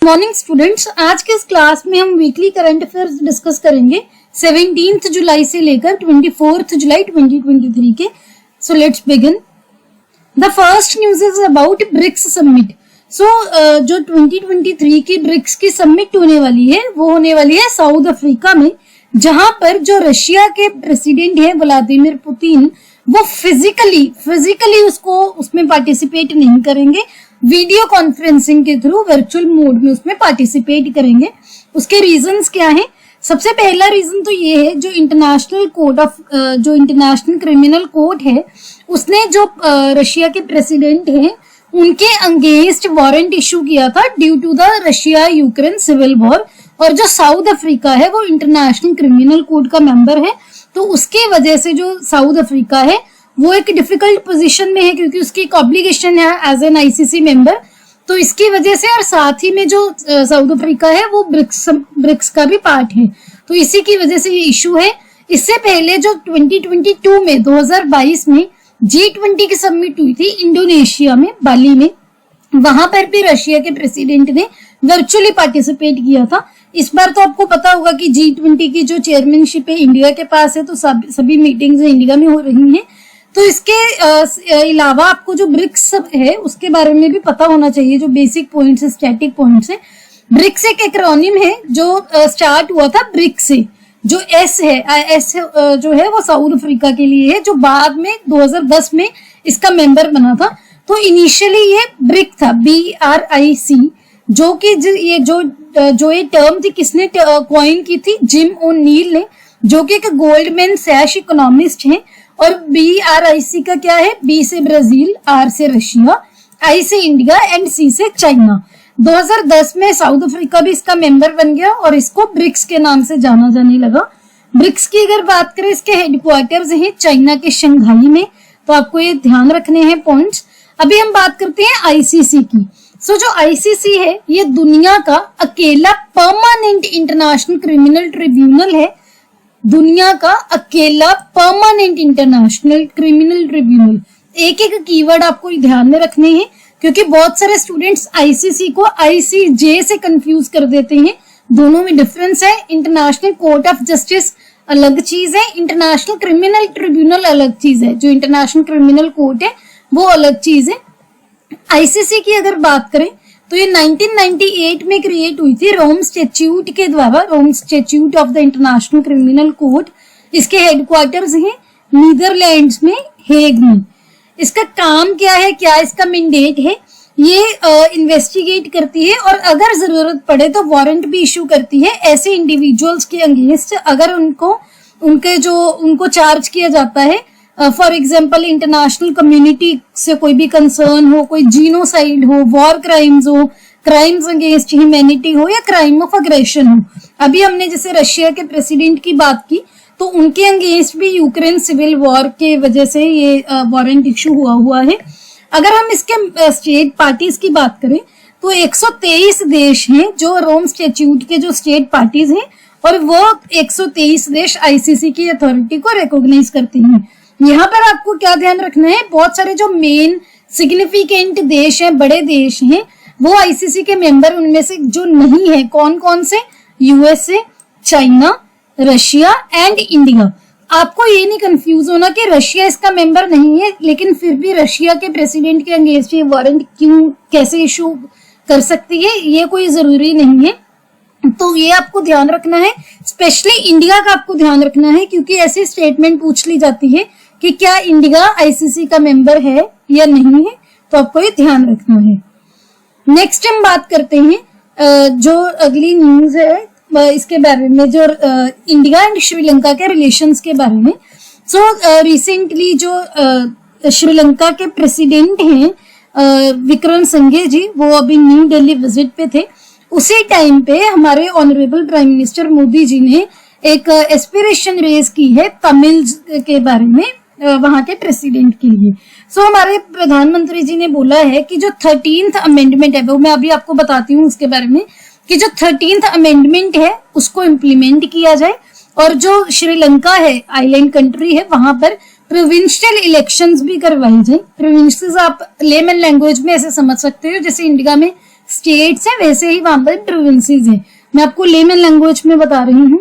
Morning students, आज के इस क्लास में हम वीकली करंट अफेयर्स डिस्कस करेंगे 17 जुलाई से लेकर 24 जुलाई 2023 के। So let's begin. The first news is about BRICS summit. जो 2023 की ब्रिक्स की समिट होने वाली है वो होने वाली है साउथ अफ्रीका में, जहां पर जो रशिया के प्रेसिडेंट है व्लादिमीर पुतिन वो फिजिकली उसमें पार्टिसिपेट नहीं करेंगे, वीडियो कॉन्फ्रेंसिंग के थ्रू वर्चुअल मोड में उसमें पार्टिसिपेट करेंगे। उसके रीजंस क्या हैं? सबसे पहला रीजन तो ये है, जो इंटरनेशनल क्रिमिनल कोर्ट है उसने जो रशिया के प्रेसिडेंट हैं उनके अगेंस्ट वारंट इशू किया था due to the Russia Ukraine civil war, और जो साउथ अफ्रीका है वो इंटरनेशनल क्रिमिनल कोर्ट का मेंबर है। तो उसके वजह से जो साउथ अफ्रीका है वो एक डिफिकल्ट पोजीशन में है, क्योंकि उसकी एक ऑब्लिगेशन है एज एन आईसीसी मेंबर। तो इसकी वजह से, और साथ ही में जो साउथ अफ्रीका है वो ब्रिक्स का भी पार्ट है, तो इसी की वजह से ये इशू है। इससे पहले जो 2022 में G20 की समिट हुई थी इंडोनेशिया में, बाली में, वहां पर भी रशिया के प्रेसिडेंट ने वर्चुअली पार्टिसिपेट किया था। इस बार तो आपको पता होगा कि G20 की जो चेयरमैनशिप है इंडिया के पास है, तो सभी मीटिंग्स इंडिया में हो रही हैं। तो इसके अलावा आपको जो ब्रिक्स है उसके बारे में भी पता होना चाहिए, जो बेसिक पॉइंट्स है, स्टैटिक पॉइंट्स है। ब्रिक्स एक एक्रोनिम है जो स्टार्ट हुआ था ब्रिक्स से। जो एस जो है वो साउथ अफ्रीका के लिए है, जो बाद में 2010 में इसका मेंबर बना था। तो इनिशियली ये ब्रिक था, BRIC, जो कि ये टर्म थी किसने कॉइन की थी? जिम ओ'नील ने, जो कि एक गोल्डमैन सैश इकोनॉमिस्ट हैं। और BRIC का क्या है? B से ब्राजील, R से रशिया, I से इंडिया एंड C से चाइना। 2010 में साउथ अफ्रीका भी इसका मेंबर बन गया और इसको ब्रिक्स के नाम से जाना जाने लगा। ब्रिक्स की अगर बात करें, इसके हेडक्वार्टर्स हैं चाइना के शंघाई में, तो आपको ये ध्यान रखने हैं पॉइंट्स। अभी हम बात करते हैं ICC की। जो ICC है ये दुनिया का अकेला परमानेंट इंटरनेशनल क्रिमिनल ट्रिब्यूनल है, दुनिया का अकेला परमानेंट इंटरनेशनल क्रिमिनल ट्रिब्यूनल। एक एक कीवर्ड आपको ध्यान में रखने हैं, क्योंकि बहुत सारे स्टूडेंट्स ICC को ICJ से कंफ्यूज कर देते हैं। दोनों में डिफरेंस है। इंटरनेशनल कोर्ट ऑफ जस्टिस अलग चीज है, इंटरनेशनल क्रिमिनल ट्रिब्यूनल अलग चीज है। जो इंटरनेशनल क्रिमिनल कोर्ट है वो अलग चीज है। ICC की अगर बात करें तो ये 1998 में क्रिएट हुई थी रोम स्टैट्यूट के द्वारा, Rome statute of the International criminal Court. इसके हेडक्वार्टर्स हैं नीदरलैंड्स में, हेग में। इसका काम क्या है, क्या इसका मैंडेट है? ये इन्वेस्टिगेट करती है और अगर जरूरत पड़े तो वारंट भी इशू करती है ऐसे इंडिविजुअल्स के अगेंस्ट, अगर उनको चार्ज किया जाता है। फॉर एग्जाम्पल, इंटरनेशनल कम्युनिटी से कोई भी कंसर्न हो, कोई जीनोसाइड हो, वॉर क्राइम्स हो, क्राइम्स अगेंस्ट ह्यूमैनिटी हो, या क्राइम ऑफ अग्रेशन हो। अभी हमने जैसे रशिया के प्रेसिडेंट की बात की, तो उनके अगेंस्ट भी यूक्रेन सिविल वॉर के वजह से ये वारंट इशू हुआ है। अगर हम इसके स्टेट पार्टीज की बात करें तो 123 देश हैं जो रोम स्टैट्यूट के जो स्टेट पार्टीज हैं, और वो 123 देश ICC की अथॉरिटी को रिकॉग्नाइज करते हैं। यहाँ पर आपको क्या ध्यान रखना है, बहुत सारे जो मेन सिग्निफिकेंट देश हैं, बड़े देश हैं, वो ICC के मेंबर उनमें से जो नहीं है, कौन कौन से? USA, China, Russia and India. आपको ये नहीं कंफ्यूज होना कि रशिया इसका मेंबर नहीं है, लेकिन फिर भी रशिया के प्रेसिडेंट के अगेंस्ट ये वारंट कैसे इशू कर सकती है, ये कोई जरूरी नहीं है। तो ये आपको ध्यान रखना है। स्पेशली इंडिया का आपको ध्यान रखना है, क्योंकि ऐसी स्टेटमेंट पूछ ली जाती है कि क्या इंडिया ICC का मेंबर है या नहीं है, तो आपको ये ध्यान रखना है। नेक्स्ट हम बात करते हैं जो अगली न्यूज है इसके बारे में, जो इंडिया एंड श्रीलंका के रिलेशंस के बारे में। रिसेंटली जो श्रीलंका के प्रेसिडेंट हैं विक्रमसिंघे जी, वो अभी न्यू दिल्ली विजिट पे थे। उसी टाइम पे हमारे honourable prime minister Modi ji ने एक एस्पिरेशन रेज की है तमिल के बारे में, वहां के प्रेसिडेंट के लिए। हमारे प्रधानमंत्री जी ने बोला है कि जो 13th अमेंडमेंट है, वो मैं अभी आपको बताती हूँ उसके बारे में, कि जो 13th अमेंडमेंट है उसको इम्प्लीमेंट किया जाए, और जो श्रीलंका है, आइलैंड कंट्री है, वहां पर प्रोविंशियल इलेक्शंस भी करवाई जाए। प्रोविंसेस आप लेमन लैंग्वेज में ऐसे समझ सकते हो, जैसे इंडिया में स्टेट्स है वैसे ही वहां पर प्रोविंसेस है। मैं आपको लेमन लैंग्वेज में बता रही हूँ।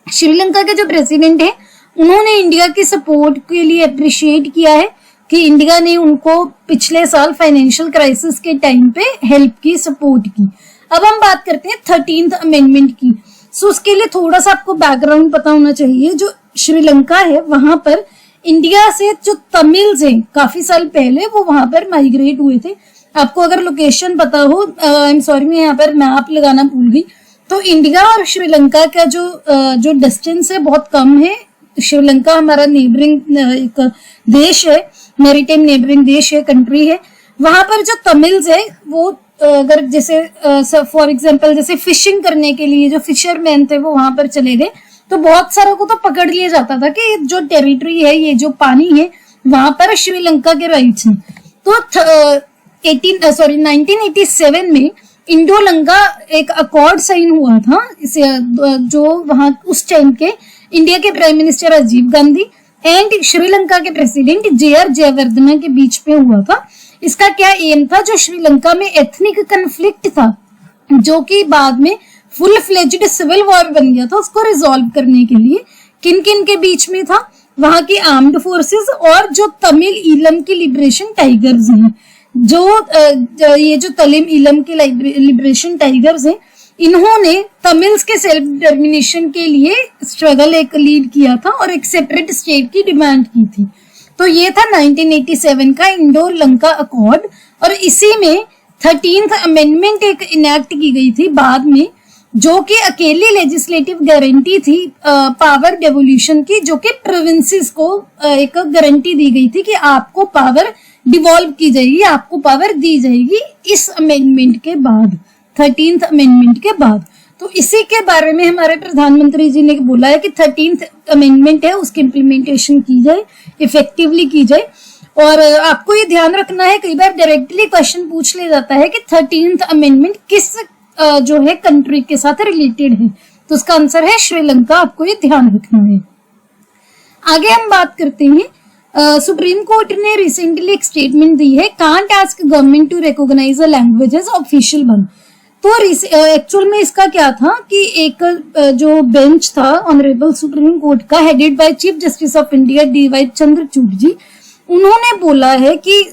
श्रीलंका के जो प्रेसिडेंट है उन्होंने इंडिया की सपोर्ट के लिए अप्रिशिएट किया है कि इंडिया ने उनको पिछले साल फाइनेंशियल क्राइसिस के टाइम पे हेल्प की, सपोर्ट की। अब हम बात करते हैं 13th अमेंडमेंट की। सो उसके लिए थोड़ा सा आपको बैकग्राउंड पता होना चाहिए। जो श्रीलंका है वहां पर इंडिया से जो तमिल्स हैं काफी साल पहले वो वहां पर माइग्रेट हुए थे। आपको अगर लोकेशन पता हो, आई एम सॉरी मैं यहाँ पर मैप लगाना भूल गई, तो इंडिया और श्रीलंका का जो डिस्टेंस है बहुत कम है। श्रीलंका हमारा नेबरिंग एक देश है, मैरीटाइम नेबरिंग देश है, कंट्री है। वहां पर जो तमिल्स है वो अगर जैसे फॉर एग्जांपल जैसे फिशिंग करने के लिए जो फिशरमैन थे वो वहां पर चले गए तो बहुत सारों को तो पकड़ लिया जाता था कि जो टेरिटरी है, ये जो पानी है वहां पर श्रीलंका के राइट्स हैं। तो 1987 में इंडोलंगा एक अकॉर्ड साइन हुआ था, इसे जो वहां उस टाइम के इंडिया के prime minister Rajiv Gandhi and Sri Lanka के प्रेसिडेंट JR जयवर्धना के बीच में हुआ था। इसका क्या एम था, जो श्रीलंका में एथनिक कन्फ्लिक्ट था जो कि बाद में फुल फ्लेज्ड सिविल वॉर बन गया था, उसको रिजॉल्व करने के लिए किन किन के बीच में था, वहां की आर्म्ड फोर्सेस और जो तमिल ईलम की लिबरेशन टाइगर्स हैं। ये जो तमिल ईलम के लिबरेशन टाइगर्स हैं इन्होंने तमिल्स के सेल्फ डिटर्मिनेशन के लिए स्ट्रगल एक लीड किया था और एक सेपरेट स्टेट की डिमांड की थी। तो ये था 1987 का इंडो लंका अकॉर्ड और इसी में 13th अमेंडमेंट एक इनेक्ट की गई थी बाद में, जो कि अकेली लेजिस्लेटिव गारंटी थी पावर डेवोल्यूशन की, जो कि प्रोविंसेस को एक गारंटी दी गई थी कि आपको पावर डिवॉल्व की जाएगी, आपको पावर दी जाएगी इस अमेंडमेंट के बाद, 13th अमेंडमेंट के बाद। तो इसी के बारे में हमारे प्रधानमंत्री जी ने बोला है कि 13th अमेंडमेंट है उसकी इम्प्लीमेंटेशन की जाए, इफेक्टिवली की जाए। और आपको ये ध्यान रखना है, कई बार डायरेक्टली क्वेश्चन पूछ लिया जाता है कि 13th अमेंडमेंट किस जो है कंट्री के साथ रिलेटेड है, तो उसका आंसर है श्रीलंका। आपको ये ध्यान रखना है। आगे हम बात करते हैं, सुप्रीम कोर्ट ने रिसेंटली एक स्टेटमेंट दी है, can't ask government to recognise a language as official one. तो एक्चुअल में इसका क्या था कि एक जो बेंच था ऑनरेबल सुप्रीम कोर्ट का, headed by Chief Justice of India DY Chandrachud ji, उन्होंने बोला है कि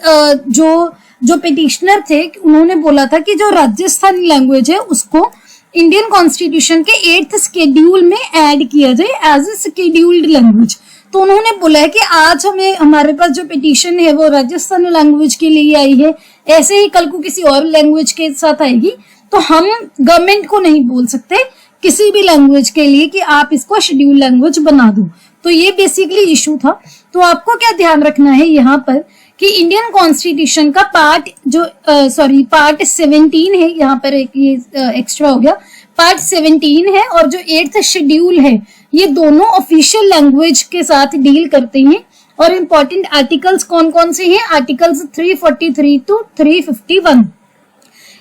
जो पिटिशनर थे उन्होंने बोला था कि जो राजस्थानी लैंग्वेज है उसको इंडियन कॉन्स्टिट्यूशन के 8th शेड्यूल में ऐड किया जाए एज ए शेड्यूल्ड लैंग्वेज। तो उन्होंने बोला है कि आज हमारे पास जो पिटीशन है वो राजस्थानी लैंग्वेज के लिए आई है, ऐसे ही कल को किसी और लैंग्वेज के साथ आएगी, तो हम गवर्नमेंट को नहीं बोल सकते किसी भी लैंग्वेज के लिए कि आप इसको शेड्यूल लैंग्वेज बना दो। तो ये बेसिकली इशू था। तो आपको क्या ध्यान रखना है यहाँ पर कि इंडियन कॉन्स्टिट्यूशन का पार्ट 17 है, यहाँ पर एक ये एक्स्ट्रा हो गया, पार्ट 17 है और जो 8th शेड्यूल है ये दोनों ऑफिशियल लैंग्वेज के साथ डील करते हैं। और इम्पोर्टेंट आर्टिकल्स कौन कौन से हैं, आर्टिकल्स 343 to 351।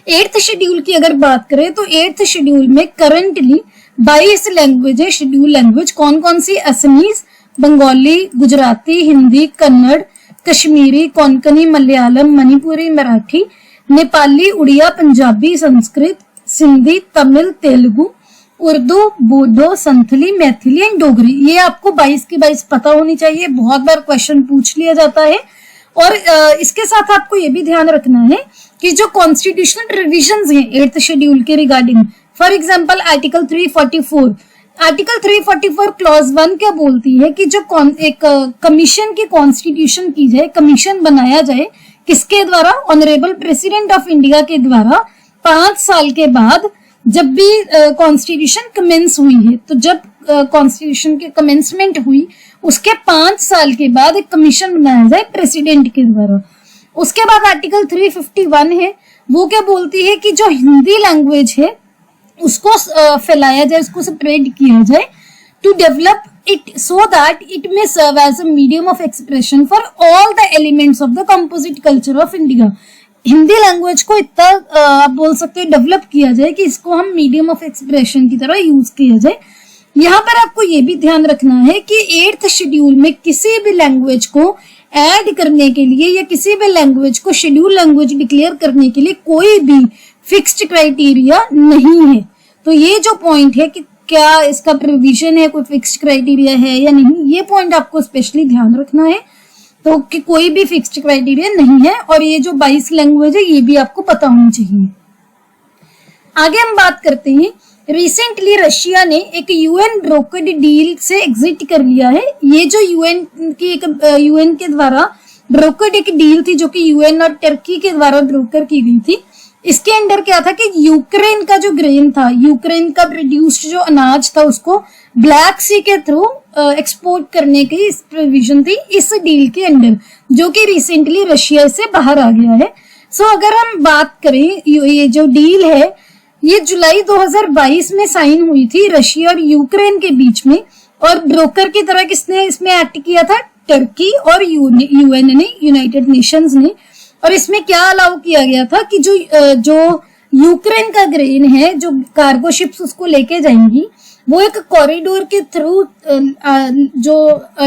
8th शेड्यूल की अगर बात करें तो 8th शेड्यूल में करंटली 22 लैंग्वेज है शेड्यूल लैंग्वेज। कौन कौन सी, असमीज, बंगाली, गुजराती, हिंदी, कन्नड़, कश्मीरी, कोंकणी, मलयालम, मणिपुरी, मराठी, नेपाली, उड़िया, पंजाबी, संस्कृत, सिंधी, तमिल, तेलुगु, उर्दू, बोडो, संथली, मैथिली एंड डोगरी। ये आपको 22 की 22 पता होनी चाहिए, बहुत बार क्वेश्चन पूछ लिया जाता है। और इसके साथ आपको ये भी ध्यान रखना है कि जो कॉन्स्टिट्यूशनल प्रोविजंस हैं 8th शेड्यूल के regarding, for example article 344, article 344 clause 1 क्या बोलती है कि जो एक कमीशन की कॉन्स्टिट्यूशन की जाए, कमीशन बनाया जाए, किसके द्वारा, ऑनरेबल प्रेसिडेंट ऑफ इंडिया के द्वारा 5 साल के बाद, जब भी कॉन्स्टिट्यूशन कमेंस हुई है। तो जब कॉन्स्टिट्यूशन की कमेंसमेंट हुई उसके 5 साल के बाद एक कमीशन बनाया जाए प्रेसिडेंट के द्वारा। उसके बाद आर्टिकल 351 है, वो क्या बोलती है कि जो हिंदी लैंग्वेज है उसको फैलाया जाए, उसको स्प्रेड किया जाए, to develop it so that it may serve as a medium of expression for all the elements of the composite culture of India. Hindi language को इतना आप बोल सकते हैं डेवलप किया जाए कि इसको हम मीडियम ऑफ एक्सप्रेशन की तरह यूज किया जाए। यहाँ पर आपको ये भी ध्यान रखना है कि 8th शेड्यूल में किसी भी लैंग्वेज को ऐड करने के लिए या किसी भी लैंग्वेज को शेड्यूल लैंग्वेज डिक्लेयर करने के लिए कोई भी फिक्स्ड क्राइटेरिया नहीं है। तो ये जो पॉइंट है कि क्या इसका प्रोविजन है, कोई फिक्स्ड क्राइटेरिया है या नहीं, ये पॉइंट आपको स्पेशली ध्यान रखना है। तो कि कोई भी फिक्स्ड क्राइटेरिया नहीं है, और ये जो 22 लैंग्वेज है ये भी आपको पता होनी चाहिए। आगे हम बात करते हैं, रिसेंटली रशिया ने एक यूएन ब्रोकर्ड डील से एग्जिट कर लिया है। ये जो यूएन के द्वारा ब्रोकर्ड एक डील थी जो कि यूएन और टर्की के द्वारा ब्रोकर की गई थी। इसके अंडर क्या था कि यूक्रेन का जो ग्रेन था, यूक्रेन का प्रोड्यूस्ड जो अनाज था, उसको ब्लैक सी के थ्रू एक्सपोर्ट करने की इस प्रोविजन थी इस डील के अंडर, जो कि रिसेंटली रशिया से बाहर आ गया है। सो अगर हम बात करें, ये जो डील है ये जुलाई 2022 में साइन हुई थी रशिया और यूक्रेन के बीच में, और ब्रोकर की तरह किसने इसमें एक्ट किया था? टर्की और यूएन ने, यूनाइटेड नेशंस ने। और इसमें क्या अलाउ किया गया था कि जो यूक्रेन का ग्रेन है, जो कार्गो शिप्स उसको लेके जाएंगी, वो एक कॉरिडोर के थ्रू जो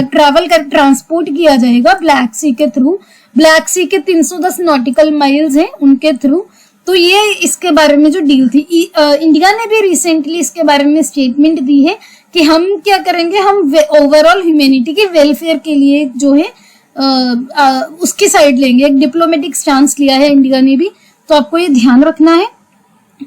ट्रांसपोर्ट किया जाएगा ब्लैक सी के थ्रू। ब्लैक सी के 310 नॉटिकल माइल्स हैं उनके थ्रू। तो ये इसके बारे में जो डील थी, इंडिया ने भी रिसेंटली इसके बारे में स्टेटमेंट दी है कि हम क्या करेंगे, हम ओवरऑल ह्यूमैनिटी के वेलफेयर के लिए जो है उसकी साइड लेंगे। एक डिप्लोमेटिक स्टांस लिया है इंडिया ने भी, तो आपको ये ध्यान रखना है।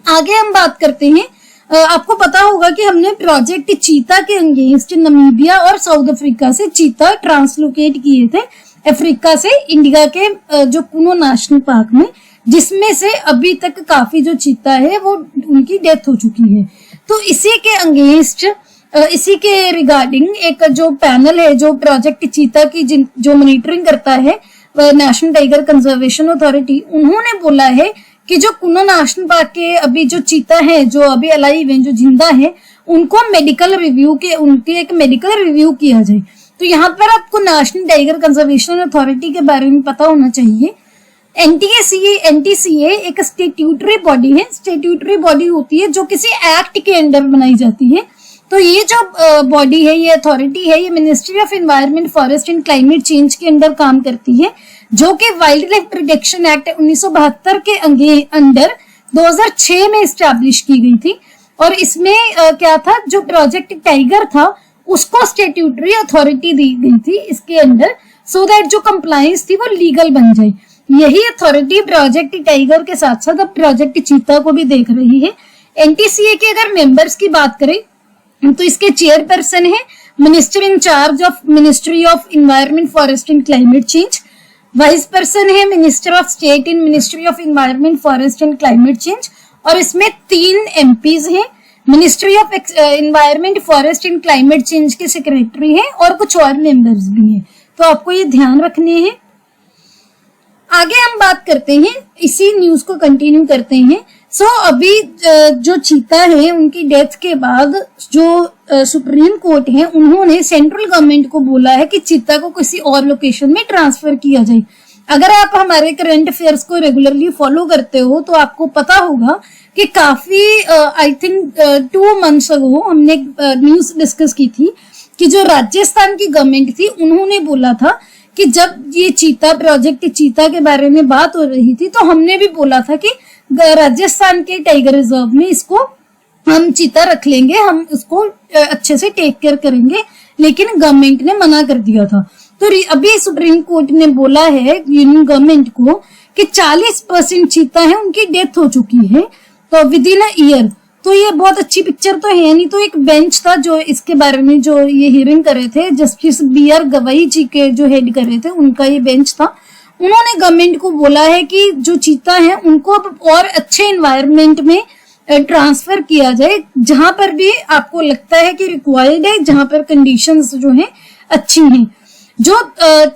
आगे हम बात करते हैं, आपको पता होगा कि हमने प्रोजेक्ट चीता के अगेंस्ट नमीबिया और साउथ अफ्रीका से चीता ट्रांसलोकेट किए थे अफ्रीका से इंडिया के जो कुनो नेशनल पार्क में, जिसमें से अभी तक काफी जो चीता है वो उनकी डेथ हो चुकी है। तो इसी के अगेंस्ट, इसी के रिगार्डिंग एक जो पैनल है जो प्रोजेक्ट चीता की जो मॉनिटरिंग करता है, नेशनल टाइगर कंजर्वेशन अथॉरिटी, उन्होंने बोला है कि जो कुनो नेशनल पार्क के अभी जो चीता है, जो अभी अलाइव हैं, जो जिंदा है, उनको मेडिकल रिव्यू एक मेडिकल रिव्यू किया जाए। तो यहाँ पर आपको नेशनल टाइगर कंजर्वेशन अथॉरिटी के बारे में पता होना चाहिए। एनटीसीए एक स्टेट्यूटरी बॉडी है। स्टेट्यूटरी बॉडी होती है जो किसी एक्ट के अंडर बनाई जाती है। तो ये जो बॉडी है, ये अथॉरिटी है, ये ministry of Environment, Forest and Climate Change के अंडर काम करती है, जो कि वाइल्ड लाइफ प्रोटेक्शन एक्ट 1972 के अंडर 2006 में स्टैब्लिश की गई थी। और इसमें क्या था, जो प्रोजेक्ट टाइगर था उसको स्टेट्यूटरी अथॉरिटी दी गई थी इसके अंडर, सो दैट जो कंप्लायंस थी वो लीगल बन जाए। यही अथॉरिटी प्रोजेक्ट टाइगर के साथ साथ अब प्रोजेक्ट चीता को भी देख रही है। एनटीसीए के अगर मेंबर्स की बात करें तो इसके चेयरपर्सन है minister in charge of Ministry of Environment, Forest and Climate Change. Vice person है Minister of State in Ministry of Environment, Forest and Climate Change. और इसमें 3 एमपीज हैं। Ministry of Environment, Forest and Climate Change के secretary हैं और कुछ और members भी हैं। तो आपको ये ध्यान रखने हैं। आगे हम बात करते हैं, इसी न्यूज को कंटिन्यू करते हैं। अभी जो चीता है उनकी डेथ के बाद जो सुप्रीम कोर्ट है, उन्होंने सेंट्रल गवर्नमेंट को बोला है कि चीता को किसी और लोकेशन में ट्रांसफर किया जाए। अगर आप हमारे करंट अफेयर्स को रेगुलरली फॉलो करते हो तो आपको पता होगा कि काफी आई थिंक 2 मंथ्स अगो हमने न्यूज डिस्कस की थी कि जो राजस्थान की गवर्नमेंट थी, उन्होंने बोला था कि जब ये चीता प्रोजेक्ट चीता के बारे में बात हो रही थी तो हमने भी बोला था कि राजस्थान के टाइगर रिजर्व में इसको हम चीता रख लेंगे, हम उसको अच्छे से टेक केयर करेंगे, लेकिन गवर्नमेंट ने मना कर दिया था। तो अभी सुप्रीम कोर्ट ने बोला है यूनियन गवर्नमेंट को कि 40% चीता है उनकी डेथ हो चुकी है, तो विद इन अ ईयर। तो ये बहुत अच्छी पिक्चर तो है नहीं। तो एक बेंच था जो इसके बारे में जो ये हियरिंग कर रहे थे, जस्टिस BR गवाई जी के जो हेड कर रहे थे, उनका ये बेंच था। उन्होंने गवर्नमेंट को बोला है कि जो चीता है उनको अब और अच्छे एनवायरनमेंट में ट्रांसफर किया जाए, जहां पर भी आपको लगता है कि रिक्वायर्ड है, जहां पर कंडीशंस जो हैं अच्छी हैं। जो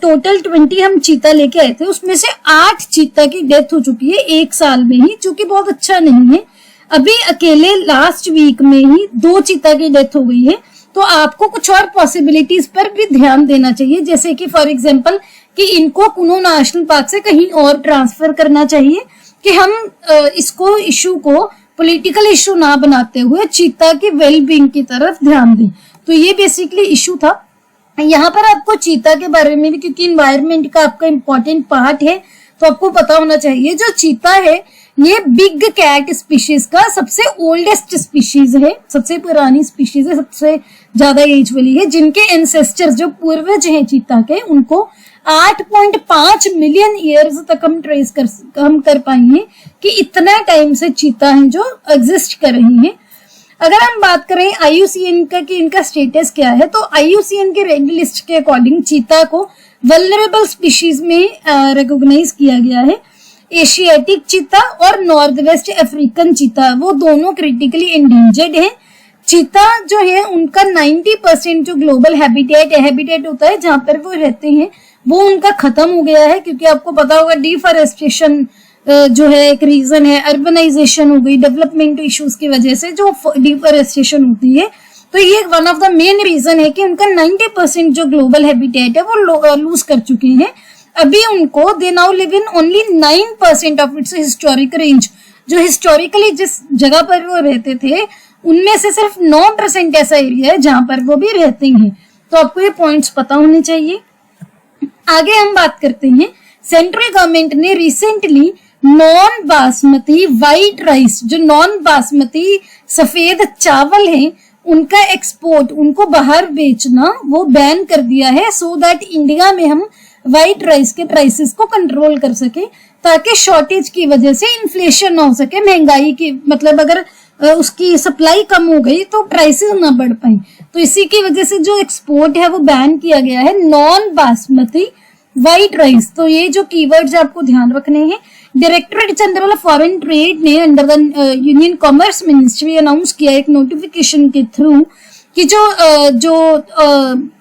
टोटल 20 हम चीता लेके आए थे, उसमें से 8 चीता की डेथ हो चुकी है 1 साल में ही, जो कि बहुत अच्छा नहीं है। अभी अकेले लास्ट वीक में ही 2 चीता की डेथ हो गई है। तो आपको कुछ और पॉसिबिलिटीज पर भी ध्यान देना चाहिए, जैसे कि फॉर एग्जांपल कि इनको कुनो नेशनल पार्क से कहीं और ट्रांसफर करना चाहिए, कि हम इसको इशू को पॉलिटिकल इशू ना बनाते हुए चीता की वेलबींग की तरफ ध्यान दें। तो ये बेसिकली इशू था। यहाँ पर आपको चीता के बारे में भी, क्योंकि इन्वायरमेंट का आपका इम्पोर्टेंट पार्ट है, तो आपको पता होना चाहिए जो चीता है ये बिग कैट स्पीशीज का सबसे ओल्डेस्ट स्पीशीज है, सबसे पुरानी स्पीशीज है, सबसे ज्यादा एज वाली है, जिनके एंसेस्टर्स जो पूर्वज हैं चीता के, उनको 8.5 मिलियन ईयर्स तक हम कर पाएंगे कि इतना टाइम से चीता हैं जो एग्जिस्ट कर रही हैं। अगर हम बात करें IUCN का कि इनका स्टेटस क्या है, तो IUCN के रेड लिस्ट के अकॉर्डिंग चीता को वल्नरेबल स्पीशीज में रिकॉग्नाइज किया गया है। एशियाटिक चीता और नॉर्थ वेस्ट अफ्रीकन चीता, वो दोनों क्रिटिकली एंडेंजर्ड हैं। चीता जो है उनका 90% जो ग्लोबल हैबिटेट होता है जहां पर वो रहते हैं, वो उनका खत्म हो गया है, क्योंकि आपको पता होगा डिफॉरेस्टेशन जो है एक रीजन है, अर्बनाइजेशन हो गई, डेवलपमेंट इश्यूज की वजह से जो डिफॉरेस्टेशन होती है, तो ये one of the main reason है कि उनका 90% जो ग्लोबल हैबिटेट है वो लूज कर चुके हैं। अभी उनको they now live in only 9% of its historic range. जो हिस्टोरिकली जिस जगह पर वो रहते थे उनमें से सिर्फ 9% ऐसा एरिया है जहां पर वो भी रहते हैं। तो आपको ये पॉइंट्स पता होने चाहिए। आगे हम बात करते हैं, सेंट्रल गवर्नमेंट ने recently non basmati white rice, जो नॉन बासमती सफेद चावल है, उनका एक्सपोर्ट, उनको बाहर बेचना वो बैन कर दिया है, सो दैट इंडिया में हम व्हाइट राइस के प्राइसेस को कंट्रोल कर सके, ताकि शॉर्टेज की वजह से इन्फ्लेशन ना हो सके, महंगाई की मतलब अगर उसकी सप्लाई कम हो गई तो प्राइसेस ना बढ़ पाए। तो इसी की वजह से जो एक्सपोर्ट है वो बैन किया गया है, नॉन बासमती व्हाइट राइस। तो ये जो कीवर्ड्स आपको ध्यान रखने हैं। Directorate General of Foreign Trade ने under the union commerce ministry announce किया एक नोटिफिकेशन के थ्रू कि जो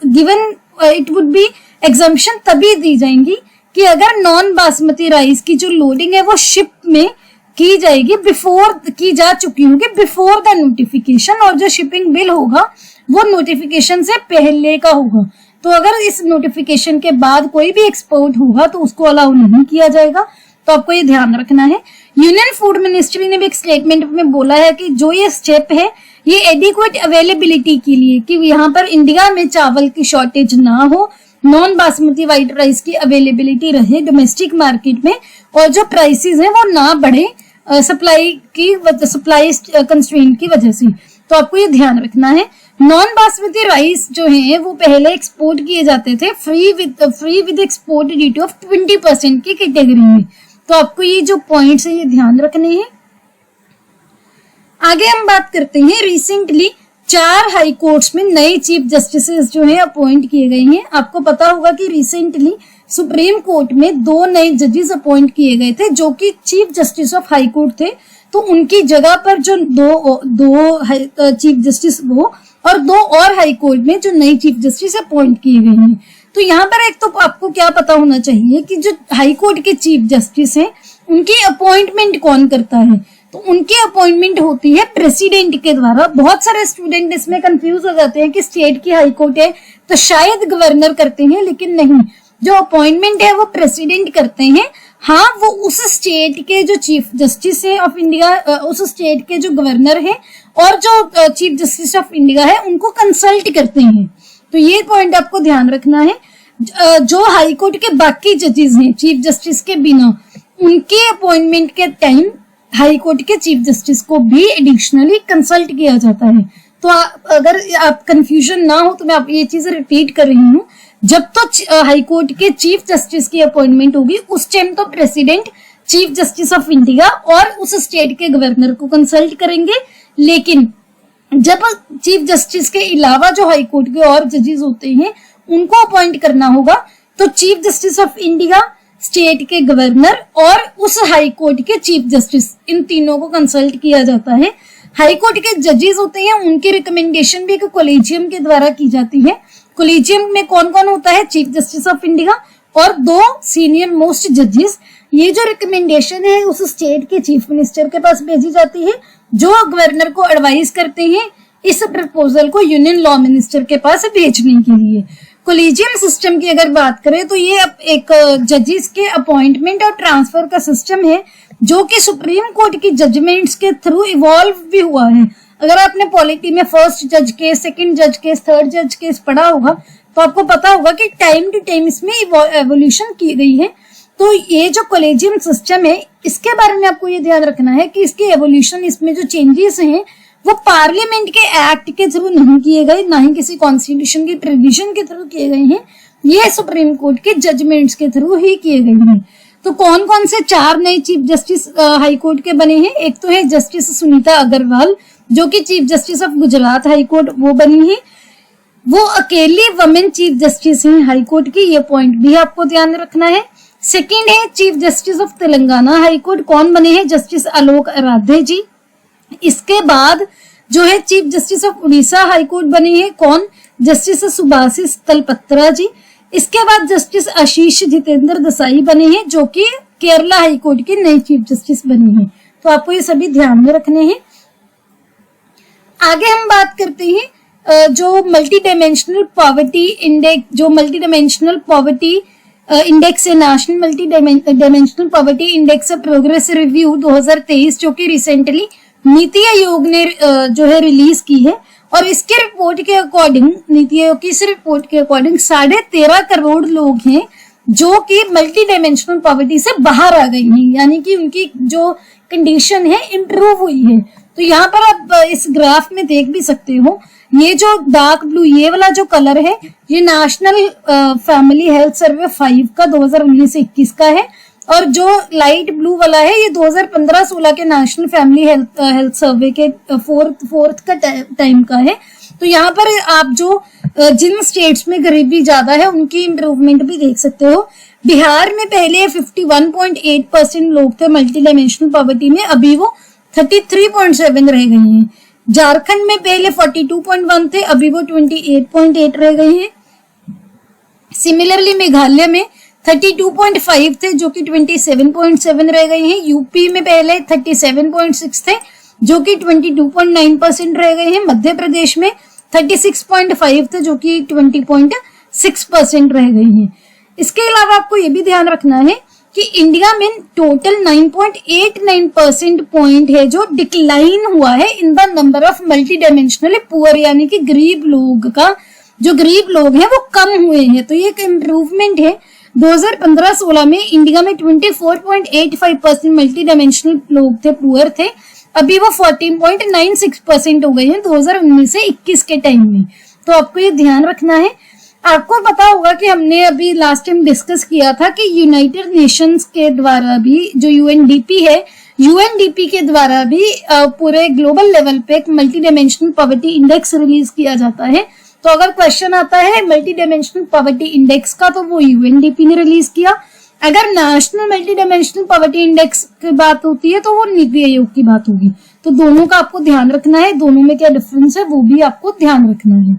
given it would be exemption तभी दी जाएंगी कि अगर नॉन बासमती राइस की जो लोडिंग है वो शिप में की जाएगी, बिफोर की जा चुकी होगी बिफोर द नोटिफिकेशन, और जो शिपिंग बिल होगा वो नोटिफिकेशन से पहले का होगा। तो अगर इस नोटिफिकेशन के बाद कोई भी एक्सपोर्ट होगा तो उसको अलाउ नहीं किया जाएगा। तो आपको ये ध्यान रखना है। यूनियन फूड मिनिस्ट्री ने भी एक स्टेटमेंट में बोला है कि जो ये स्टेप है ये एडिक्वेट अवेलेबिलिटी के लिए, कि यहाँ पर इंडिया में चावल की शॉर्टेज ना हो, नॉन बासमती व्हाइट राइस की अवेलेबिलिटी रहे डोमेस्टिक मार्केट में, और जो प्राइसेस हैं वो ना बढ़े सप्लाई कंस्ट्रेंट की वजह से। तो आपको ये ध्यान रखना है। नॉन बासमती राइस जो है वो पहले एक्सपोर्ट किए जाते थे free with export duty of 20% की कैटेगरी में। तो आपको ये जो पॉइंट्स है ये ध्यान रखने हैं। आगे हम बात करते हैं, रिसेंटली 4 हाई कोर्ट्स में नए चीफ जस्टिसेस जो है अपॉइंट किए गए हैं। आपको पता होगा कि रिसेंटली सुप्रीम कोर्ट में 2 नए जजेस अपॉइंट किए गए थे जो कि chief Justice of high court थे। तो उनकी जगह पर जो दो चीफ जस्टिस वो और 2 और हाई कोर्ट में जो नए चीफ जस्टिस अपॉइंट किए गए हैं। तो यहाँ पर एक तो आपको क्या पता होना चाहिए कि जो हाई कोर्ट के चीफ जस्टिस हैं उनकी अपॉइंटमेंट कौन करता है। तो उनकी अपॉइंटमेंट होती है प्रेसिडेंट के द्वारा। बहुत सारे स्टूडेंट इसमें कंफ्यूज हो जाते हैं कि स्टेट की हाई कोर्ट है तो शायद गवर्नर करते हैं, लेकिन नहीं, जो अपॉइंटमेंट है वो प्रेसिडेंट करते हैं। हाँ, वो उस स्टेट के जो चीफ जस्टिस है ऑफ इंडिया, उस स्टेट के जो गवर्नर है और जो चीफ जस्टिस ऑफ इंडिया है उनको कंसल्ट करते हैं। तो ये पॉइंट आपको ध्यान रखना है। जो हाई कोर्ट के बाकी जजेस हैं चीफ जस्टिस के बिना, उनके अपॉइंटमेंट के टाइम हाई कोर्ट के चीफ जस्टिस को भी एडिशनली कंसल्ट किया जाता है। तो अगर आप कंफ्यूजन ना हो तो मैं आप ये चीजें रिपीट कर रही हूँ। जब तो हाई कोर्ट के चीफ जस्टिस की अपॉइंटमेंट होगी उस टाइम तो president chief Justice of India और उस स्टेट के गवर्नर को कंसल्ट करेंगे। लेकिन जब चीफ जस्टिस के अलावा जो हाई कोर्ट के और जजेस होते हैं उनको अपॉइंट करना होगा तो chief Justice of India, state के गवर्नर और उस हाई कोर्ट के चीफ जस्टिस, इन तीनों को कंसल्ट किया जाता है। हाई कोर्ट के जजेस होते हैं उनकी रिकमेंडेशन भी एक कोलेजियम के द्वारा की जाती है। कोलेजियम में कौन कौन होता है? चीफ जस्टिस ऑफ इंडिया और 2 सीनियर मोस्ट जजेस। ये जो रिकमेंडेशन है उस स्टेट के चीफ मिनिस्टर के पास भेजी जाती है जो गवर्नर को एडवाइस करते हैं इस प्रपोजल को यूनियन लॉ मिनिस्टर के पास भेजने के लिए। कोलेजियम सिस्टम की अगर बात करें तो ये एक जजेस के अपॉइंटमेंट और ट्रांसफर का सिस्टम है जो कि सुप्रीम कोर्ट की जजमेंट्स के थ्रू इवॉल्व भी हुआ है। अगर आपने पॉलिटी में फर्स्ट जज केस, सेकंड जज केस, थर्ड जज केस पढ़ा होगा तो आपको पता होगा कि टाइम टू टाइम इसमें एवोल्यूशन की गई है। तो ये जो कॉलेजियम सिस्टम है, इसके बारे में आपको ये ध्यान रखना है कि इसके एवोल्यूशन, इसमें जो चेंजेस हैं वो पार्लियामेंट के एक्ट के थ्रू नहीं किए गए, ना ही किसी कॉन्स्टिट्यूशन की प्रोविजन के थ्रू किए गए हैं, ये सुप्रीम कोर्ट के जजमेंट्स के थ्रू ही किए गए हैं। तो कौन कौन से 4 नए चीफ जस्टिस हाई कोर्ट के बने हैं? एक तो है जस्टिस सुनीता अग्रवाल, जो कि chief Justice of Gujarat high court वो बनी है, वो अकेली वुमेन चीफ जस्टिस हैं हाई कोर्ट की, ये पॉइंट भी आपको ध्यान रखना है। सेकंड है chief Justice of Telangana high court, कौन बने हैं? जस्टिस आलोक आराध्य जी। इसके बाद जो है chief Justice of Orissa high court बने हैं, कौन? जस्टिस सुभाषिष तलपत्रा जी। इसके बाद जस्टिस आशीष जितेंद्र देसाई बने हैं, जो कि केरला हाई कोर्ट के नए चीफ जस्टिस बने हैं। तो आपको ये सभी ध्यान में रखने हैं। आगे हम बात करते हैं जो मल्टी डायमेंशनल पॉवर्टी इंडेक्स, जो मल्टी डायमेंशनल पॉवर्टी इंडेक्स है, national multi dimensional poverty index progress review 2023, जो कि रिसेंटली नीति आयोग ने जो है रिलीज की है। और इसके रिपोर्ट के अकॉर्डिंग, नीति आयोग की इस रिपोर्ट के अकॉर्डिंग 13.5 करोड़ लोग हैं जो कि मल्टी डायमेंशनल पॉवर्टी से बाहर आ गई हैं, यानी कि उनकी जो कंडीशन है इम्प्रूव हुई है। तो यहाँ पर आप इस ग्राफ में देख भी सकते हो, ये जो डार्क ब्लू ये वाला जो कलर है, ये नेशनल फैमिली हेल्थ सर्वे 5 का 2019 से 21 का है, और जो लाइट ब्लू वाला है ये 2015-16 के नेशनल फैमिली हेल्थ सर्वे के फोर्थ का टाइम का है। तो यहाँ पर आप जो जिन स्टेट्स में गरीबी ज्यादा है उनकी इम्प्रूवमेंट भी देख सकते हो। बिहार में पहले 51.8% लोग थे मल्टी डायमेंशनल पॉवर्टी में, अभी वो 33.7 रह गए हैं। झारखंड में पहले 42.1 थे, अभी वो 28.8 रह गए हैं। सिमिलरली मेघालय में 32.5 थे, जो कि 27.7 रह गए हैं। यूपी में पहले 37.6 थे, जो कि 22.9% रह गए हैं। मध्य प्रदेश में 36.5 थे, जो कि 20.6% रह गए हैं। इसके अलावा आपको ये भी ध्यान रखना है कि इंडिया में टोटल 9.89% पॉइंट है जो डिक्लाइन हुआ है in the number of multi dimensionally poor, यानी कि गरीब लोग का, जो गरीब लोग हैं वो कम हुए हैं। तो ये एक इम्प्रूवमेंट है। 2015-16 में इंडिया में 24.85% मल्टी डायमेंशनल लोग थे, पुअर थे, अभी वो 14.96% हो गए हैं 2019 से 21 के टाइम में। तो आपको ये ध्यान रखना है। आपको पता होगा कि हमने अभी लास्ट टाइम डिस्कस किया था कि यूनाइटेड नेशंस के द्वारा भी, जो यूएनडीपी है, यूएनडीपी के द्वारा भी पूरे ग्लोबल लेवल पे एक multi dimensional poverty index release किया जाता है। तो अगर क्वेश्चन आता है मल्टी डायमेंशनल पॉवर्टी इंडेक्स का, तो वो यूएनडीपी ने रिलीज किया। अगर national multi dimensional poverty index की बात होती है तो वो नीति आयोग की बात होगी। तो दोनों का आपको ध्यान रखना है, दोनों में क्या डिफरेंस है वो भी आपको ध्यान रखना है।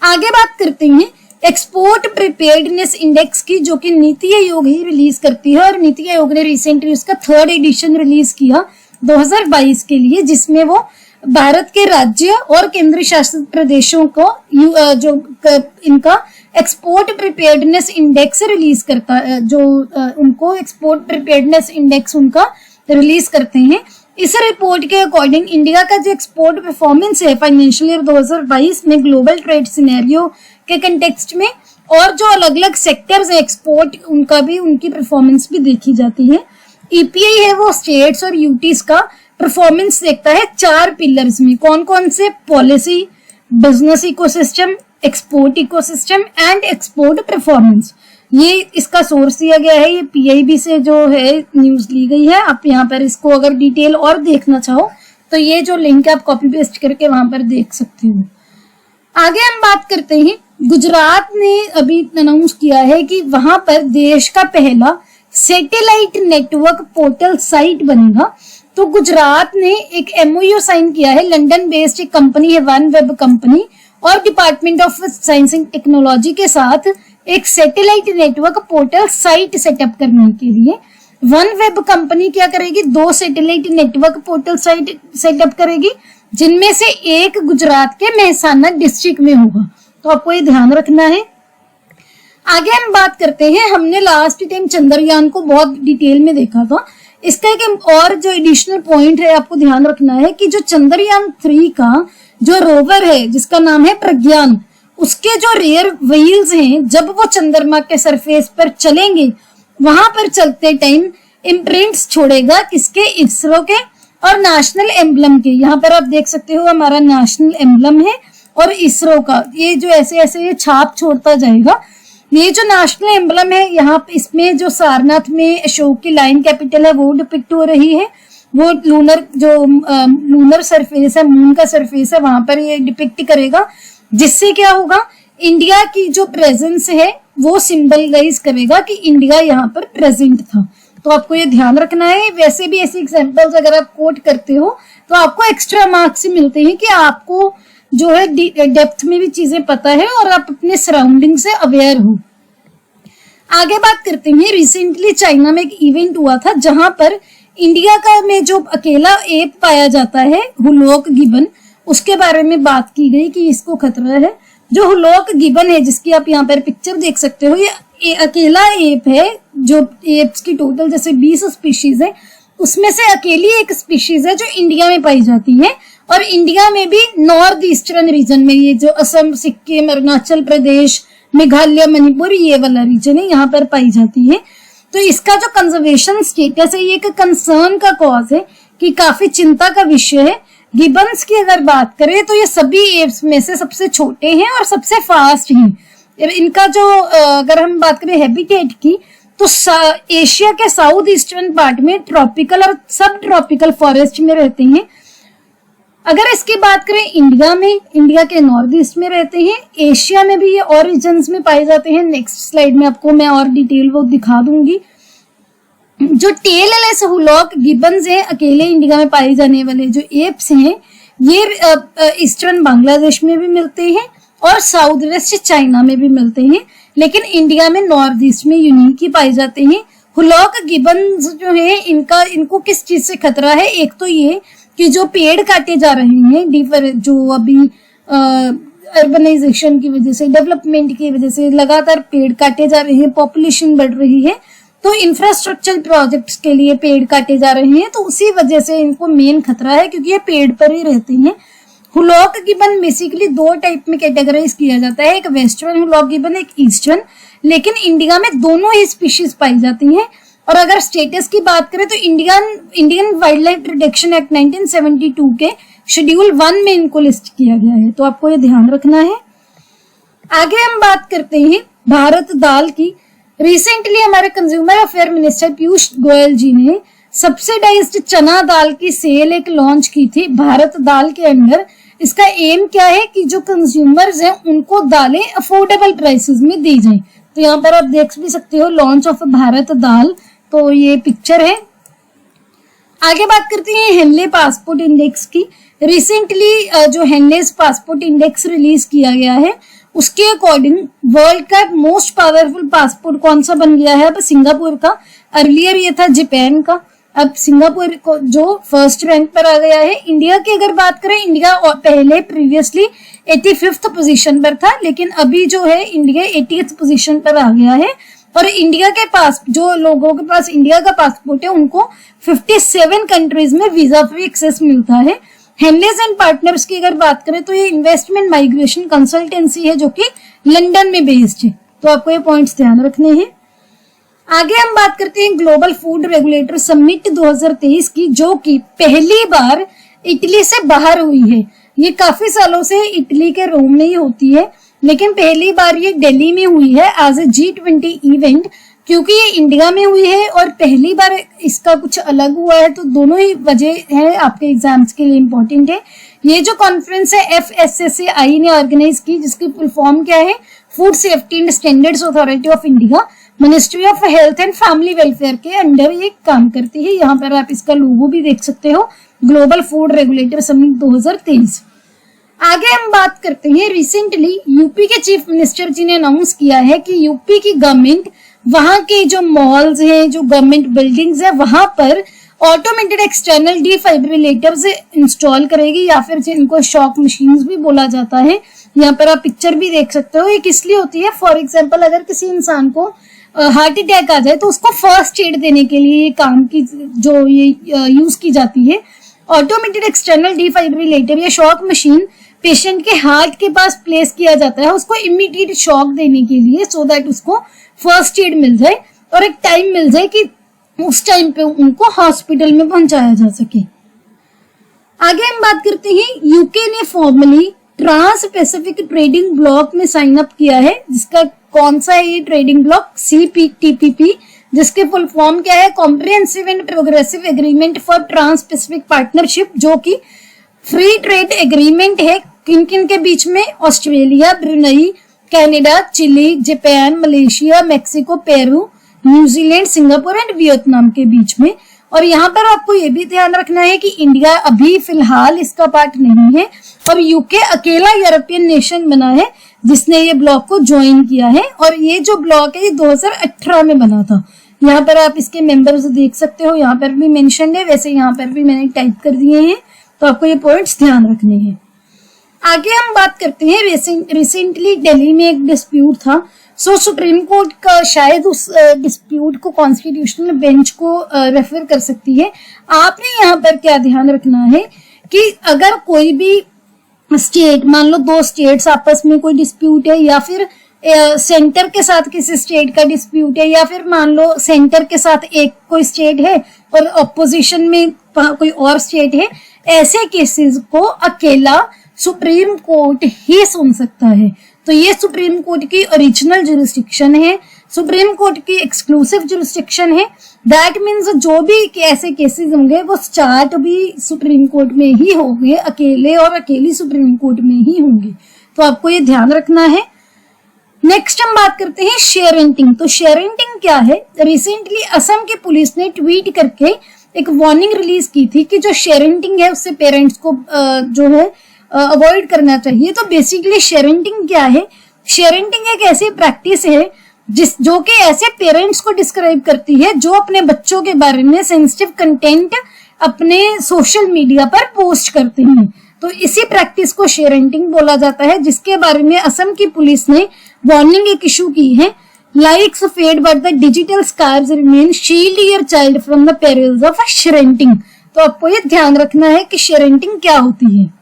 आगे बात करते हैं एक्सपोर्ट प्रिपेयर्डनेस इंडेक्स की, जो कि नीति आयोग ही रिलीज करती है, और नीति आयोग ने रिसेंटली उसका 3rd एडिशन रिलीज किया 2022 के लिए, जिसमें वो भारत के राज्य और केंद्र शासित प्रदेशों को जो इनका एक्सपोर्ट प्रिपेयर्डनेस इंडेक्स रिलीज करता है, जो उनको एक्सपोर्ट प्रिपेयर्डनेस इंडेक्स उनका रिलीज करते हैं। इस रिपोर्ट के अकॉर्डिंग इंडिया का जो एक्सपोर्ट परफॉर्मेंस है फाइनेंशियल ईयर 2022 में ग्लोबल ट्रेड सिनेरियो के कंटेक्स्ट में, और जो अलग अलग सेक्टर्स है एक्सपोर्ट, उनका भी, उनकी परफॉर्मेंस भी देखी जाती है। ईपीआई है वो स्टेट्स और यूटीज का परफॉर्मेंस देखता है 4 पिलर्स में। कौन कौन से? Policy, business ecosystem, export ecosystem and export performance. ये इसका सोर्स दिया गया है, ये पीआईबी से जो है न्यूज ली गई है। आप यहाँ पर इसको अगर डिटेल और देखना चाहो तो ये जो लिंक है आप कॉपी पेस्ट करके वहां पर देख सकते हो। आगे हम बात करते हैं, गुजरात ने अभी अनाउंस किया है कि वहां पर देश का पहला सैटेलाइट नेटवर्क पोर्टल साइट बनेगा। तो गुजरात ने एक एमओयू साइन किया है, लंदन बेस्ड एक कंपनी है वन वेब कंपनी और department of science and technology के साथ एक satellite network portal site setup करने के लिए। वन वेब कंपनी क्या करेगी? 2 satellite network portal site setup करेगी, जिनमें से एक गुजरात के मेहसाना डिस्ट्रिक्ट में होगा। तो आपको ये ध्यान रखना है। आगे हम बात करते हैं, हमने लास्ट टाइम चंद्रयान को बहुत डिटेल में देखा था। इसका एक और जो एडिशनल पॉइंट है आपको ध्यान रखना है कि जो चंद्रयान 3 का जो रोवर है जिसका नाम है प्रज्ञान, उसके जो रेयर व्हील्स हैं, जब वो चंद्रमा के सरफेस पर चलेंगे वहां पर चलते टाइम इम्प्रिंट्स छोड़ेगा किसके, इसरो के और नेशनल एम्बलम के। यहाँ पर आप देख सकते हो हमारा नेशनल एम्बलम है और इसरो का, ये जो ऐसे ऐसे ये छाप छोड़ता जाएगा। ये जो नेशनल एम्बलम है यहाँ पे, इसमें जो सारनाथ में अशोक की लाइन कैपिटल है वो डिपिक्ट हो रही है, वो लूनर सरफेस है, मून का सरफेस है, वहां पर ये डिपिक्ट करेगा, जिससे क्या होगा, इंडिया की जो प्रेजेंस है वो सिंबलाइज करेगा कि इंडिया यहाँ पर प्रेजेंट था। तो आपको ये ध्यान रखना है। वैसे भी ऐसे एग्जांपल्स अगर आप कोट करते हो तो आपको एक्स्ट्रा मार्क्स मिलते हैं कि आपको जो है डेप्थ में भी चीजें पता है और आप अपने सराउंडिंग से अवेयर हो। आगे बात करते हैं, रिसेंटली चाइना में एक इवेंट हुआ था जहां पर इंडिया का में जो अकेला एप पाया जाता है हुलॉक गिबन, उसके बारे में बात की गई कि इसको खतरा है। जो हुलॉक गिबन है, जिसकी आप यहाँ पर पिक्चर देख सकते हो, ये अकेला एप है। जो एप्स की टोटल जैसे 20 स्पीशीज है, उसमें से अकेली एक स्पीशीज है जो इंडिया में पाई जाती है, और इंडिया में भी नॉर्थ ईस्टर्न रीजन में, ये जो असम, सिक्किम, अरुणाचल प्रदेश, मेघालय, मणिपुर, ये वाला रीजन है, यहाँ पर पाई जाती है। तो इसका जो कंजर्वेशन स्टेटस है, ये एक कंसर्न का कॉज है कि काफी चिंता का विषय है। गिबन्स की अगर बात करें तो ये सभी एप्स में से सबसे छोटे हैं और सबसे फास्ट हैं। इनका जो अगर हम बात करें हैबिटेट की, तो एशिया के साउथ ईस्टर्न पार्ट में ट्रॉपिकल और सब ट्रॉपिकल फॉरेस्ट में रहते हैं। अगर इसकी बात करें इंडिया में, इंडिया के नॉर्थ ईस्ट में रहते हैं। एशिया में भी ये और रीजन्स में पाए जाते हैं। नेक्स्ट स्लाइड में आपको मैं और डिटेल वो दिखा दूंगी। जो टेललेस हुलॉक गिबन्स हैं, अकेले इंडिया में पाए जाने वाले जो एप्स हैं, ये ईस्टर्न बांग्लादेश में भी मिलते हैं और साउथ वेस्ट चाइना में भी मिलते हैं, लेकिन इंडिया में नॉर्थ ईस्ट में यूनिक ही पाए जाते हैं। हुलॉक गिबन्स जो है, इनको किस चीज से खतरा है? एक तो ये कि जो पेड़ काटे जा रहे हैं, जो अभी अर्बनाइजेशन की वजह से, डेवलपमेंट की वजह से लगातार पेड़ काटे जा रहे हैं, पॉपुलेशन बढ़ रही है, तो इंफ्रास्ट्रक्चर प्रोजेक्ट्स के लिए पेड़ काटे जा रहे हैं, तो उसी वजह से इनको मेन खतरा है, क्योंकि ये पेड़ पर ही रहते हैं। हुलॉक गिबन बेसिकली दो टाइप में कैटेगराइज किया जाता है, एक वेस्टर्न हुलॉक गिबन, एक ईस्टर्न, लेकिन इंडिया में दोनों ही स्पीशीज पाई जाती हैं। और अगर स्टेटस की बात करें तो Indian wild life protection act 1972 के शेड्यूल 1 में इनको लिस्ट किया गया है, तो आपको ये ध्यान रखना है। आगे हम बात करते हैं भारत दाल की। रिसेंटली हमारे consumer affair minister Piyush Goyal ji ने सब्सिडाइज्ड चना दाल की सेल एक लॉन्च की थी भारत दाल के अंडर। इसका एम क्या है कि जो कंज्यूमर्स हैं उनको दालें अफोर्डेबल प्राइसेस में दी जाएं। तो यहाँ पर आप देख भी सकते हो लॉन्च ऑफ भारत दाल, तो ये पिक्चर है। आगे बात करते हैं हेनले पासपोर्ट इंडेक्स की। रिसेंटली जो हेनलेस पासपोर्ट इंडेक्स रिलीज किया गया है, उसके अकॉर्डिंग वर्ल्ड का मोस्ट पावरफुल पासपोर्ट कौन सा बन गया है? अब सिंगापुर का। अर्लियर ये था जापान का, अब सिंगापुर को जो फर्स्ट रैंक पर आ गया है। इंडिया की अगर बात करें, इंडिया पहले प्रीवियसली 85th पोजीशन पर था, लेकिन अभी जो है इंडिया 80th पोजीशन पर आ गया है। और इंडिया के पास, जो लोगों के पास इंडिया का पासपोर्ट है, उनको 57 कंट्रीज में वीजा फ्री एक्सेस मिलता है। हेनलेस एंड पार्टनर्स की अगर बात करें तो ये इन्वेस्टमेंट माइग्रेशन कंसल्टेंसी है जो कि लंदन में बेस्ड है, तो आपको ये पॉइंट्स ध्यान रखने हैं। आगे हम बात करते हैं ग्लोबल फूड रेगुलेटर समिट 2023 की, जो कि पहली बार इटली से बाहर हुई है। ये काफी सालों से इटली के रोम में ही होती है, लेकिन पहली बार ये दिल्ली में हुई है एज ए G20 इवेंट। क्योंकि ये इंडिया में हुई है और पहली बार इसका कुछ अलग हुआ है, तो दोनों ही वजह है आपके एग्जाम्स के लिए इम्पोर्टेंट है। ये जो कॉन्फ्रेंस है FSSAI ने ऑर्गेनाइज की, जिसकी फुल फॉर्म क्या है? Food safety and standards authority of India, ministry of health and family welfare के अंडर ये काम करती है। यहाँ पर आप इसका लोगो भी देख सकते हो, ग्लोबल फूड रेगुलेटर समिट 2023। आगे हम बात करते हैं, रिसेंटली यूपी के चीफ मिनिस्टर जी ने अनाउंस किया है कि यूपी की गवर्नमेंट वहां के जो मॉल्स हैं, जो गवर्नमेंट बिल्डिंग्स है, वहां पर ऑटोमेटेड एक्सटर्नल डिफाइब्रिलेटर्स इंस्टॉल करेगी, या फिर जिनको शॉक मशीन्स भी बोला जाता है। यहाँ पर आप पिक्चर भी देख सकते हो। ये किस लिए होती है? फॉर एग्जाम्पल, अगर किसी इंसान को हार्ट अटैक आ जाए तो उसको फर्स्ट एड देने के लिए ये काम की जो ये यूज की जाती है। ऑटोमेटेड एक्सटर्नल डिफाइब्रिलेटर या शॉक मशीन पेशेंट के हार्ट के पास प्लेस किया जाता है उसको इमीडिएट शॉक देने के लिए, सो दैट उसको फर्स्ट एड मिल जाए। और एक टाइम मिल जाए कि उस टाइम पे उनको हॉस्पिटल में पहुंचाया जा सके। आगे हम बात करते हैं, यूके ने formally trans Pacific trading bloc में साइन अप किया है, जिसका कौन सा है ये ट्रेडिंग ब्लॉक, CPTPP, जिसके फुल फॉर्म क्या है, comprehensive and progressive agreement for trans Pacific partnership, जो कि फ्री ट्रेड एग्रीमेंट है किन किन के बीच में, Australia, Brunei, Canada, Chile, Japan, Malaysia, Mexico, Peru, New Zealand, Singapore and Vietnam के बीच में। और यहाँ पर आपको ये भी ध्यान रखना है कि इंडिया अभी फिलहाल इसका पार्ट नहीं है और यूके अकेला यूरोपियन नेशन बना है जिसने ये ब्लॉक को ज्वाइन किया है। और ये जो ब्लॉक है ये 2018 में बना था। यहाँ पर आप इसके मेंबर्स देख सकते हो, यहाँ पर भी मेंशन है, वैसे यहाँ पर भी मैंने टाइप कर दिए हैं, तो आपको ये पॉइंट्स ध्यान रखने हैं। आगे हम बात करते हैं, रिसेंटली दिल्ली में एक डिस्प्यूट था, सो सुप्रीम कोर्ट का शायद उस डिस्प्यूट को कॉन्स्टिट्यूशनल बेंच को रेफर कर सकती है। आपने यहाँ पर क्या ध्यान रखना है कि अगर कोई भी स्टेट, मान लो 2 स्टेट्स आपस में कोई डिस्प्यूट है, या फिर सेंटर के साथ किसी स्टेट का डिस्प्यूट है, या फिर मान लो सेंटर के साथ एक कोई स्टेट है और अपोजिशन में कोई और स्टेट है, ऐसे केसेस को अकेला सुप्रीम कोर्ट ही सुन सकता है। तो ये सुप्रीम कोर्ट की ओरिजिनल जुरिस्डिक्शन है, सुप्रीम कोर्ट की एक्सक्लूसिव जुरिस्डिक्शन है। दैट मीन्स जो भी ऐसे केसेस होंगे वो स्टार्ट भी सुप्रीम कोर्ट में ही होंगे, अकेले और अकेली सुप्रीम कोर्ट में ही होंगे। तो आपको ये ध्यान रखना है। नेक्स्ट हम बात करते हैं शेयर रेंटिंग। तो शेयर रेंटिंग क्या है? रिसेंटली असम की पुलिस ने ट्वीट करके एक वार्निंग रिलीज की थी कि जो शेयर रेंटिंग है उससे पेरेंट्स को जो है अवॉइड करना चाहिए। तो बेसिकली शेयरिंग क्या है? शेयरिंग एक ऐसी प्रैक्टिस है जो कि ऐसे पेरेंट्स को डिस्क्राइब करती है जो अपने बच्चों के बारे में सेंसिटिव कंटेंट अपने सोशल मीडिया पर पोस्ट करते हैं। तो इसी प्रैक्टिस को शेयरिंग बोला जाता है, जिसके बारे में असम की पुलिस ने वार्निंग एक इशू की है। Likes fade but the digital scars remain, shield your child from the perils of sharing. तो आपको ये ध्यान रखना है कि शेयरिंग क्या होती है।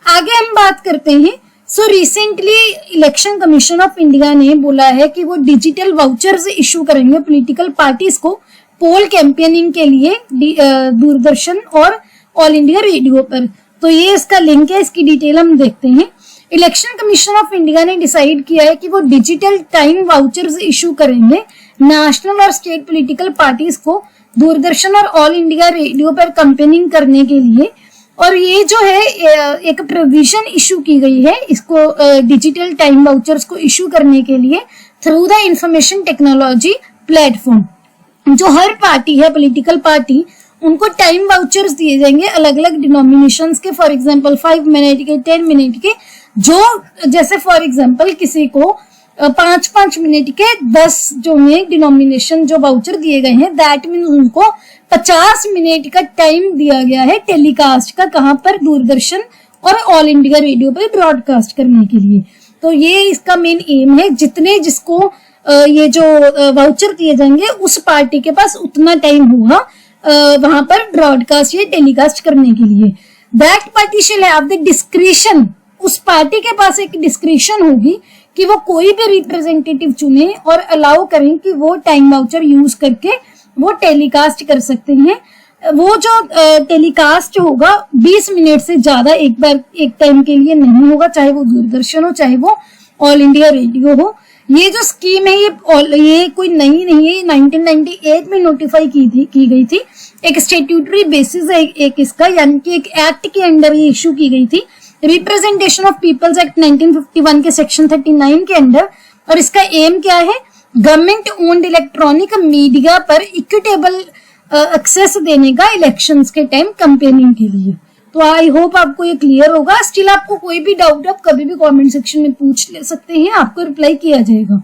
आगे हम बात करते हैं, so recently election commission of India ने बोला है कि वो डिजिटल वाउचर्स इशू करेंगे पॉलिटिकल पार्टीज को पोल कैंपेनिंग के लिए दूरदर्शन और ऑल इंडिया रेडियो पर। तो ये इसका लिंक है, इसकी डिटेल हम देखते हैं। इलेक्शन कमीशन ऑफ इंडिया ने डिसाइड किया है कि वो डिजिटल टाइम वाउचर्स इशू करेंगे नेशनल और स्टेट पॉलिटिकल पार्टीज को दूरदर्शन और ऑल इंडिया रेडियो पर कैंपेनिंग करने के लिए। और ये जो है एक प्रोविजन इशू की गई है इसको डिजिटल टाइम वाउचर्स को इशू करने के लिए through the information technology platform. जो हर पार्टी है, पॉलिटिकल पार्टी, उनको टाइम वाउचर्स दिए जाएंगे अलग अलग डिनोमिनेशंस के, फॉर एग्जांपल 5 मिनट के, 10 मिनट के, जो जैसे फॉर एग्जांपल किसी को 5-5 मिनट के 10 जो है डिनोमिनेशन जो वाउचर दिए गए हैं, दैट मीन्स उनको 50 मिनट का टाइम दिया गया है टेलीकास्ट का, कहां पर? दूरदर्शन और ऑल इंडिया रेडियो पर ब्रॉडकास्ट करने के लिए। तो ये इसका मेन एम है, जितने जिसको ये जो वाउचर दिए जाएंगे उस पार्टी के पास उतना टाइम होगा वहां पर ब्रॉडकास्ट या टेलीकास्ट करने के लिए। That party shall have the discretion, उस पार्टी के पास एक डिस्क्रिशन होगी कि वो कोई भी रिप्रेजेंटेटिव चुने और अलाउ करें कि वो टाइम वाउचर यूज करके वो टेलीकास्ट कर सकते हैं। वो जो टेलीकास्ट होगा 20 मिनट से ज्यादा एक बार एक टाइम के लिए नहीं होगा, चाहे वो दूरदर्शन हो चाहे वो ऑल इंडिया रेडियो हो। ये जो स्कीम है ये कोई नई नहीं है, ये 1998 में नोटिफाई की गई थी। एक स्टेट्यूटरी बेसिस है एक इसका, यानी कि एक एक्ट के अंडर ये इशू की गई थी, रिप्रेजेंटेशन ऑफ पीपल्स एक्ट 1951 के सेक्शन 39 के अंडर। और इसका एम क्या है? गवर्नमेंट ओन्ड इलेक्ट्रॉनिक मीडिया पर इक्विटेबल एक्सेस देने का इलेक्शंस के टाइम कैंपेनिंग के लिए। तो आई होप आपको ये क्लियर होगा। स्टिल आपको कोई भी डाउट आप कभी भी कमेंट सेक्शन में पूछ ले सकते हैं, आपको रिप्लाई किया जाएगा।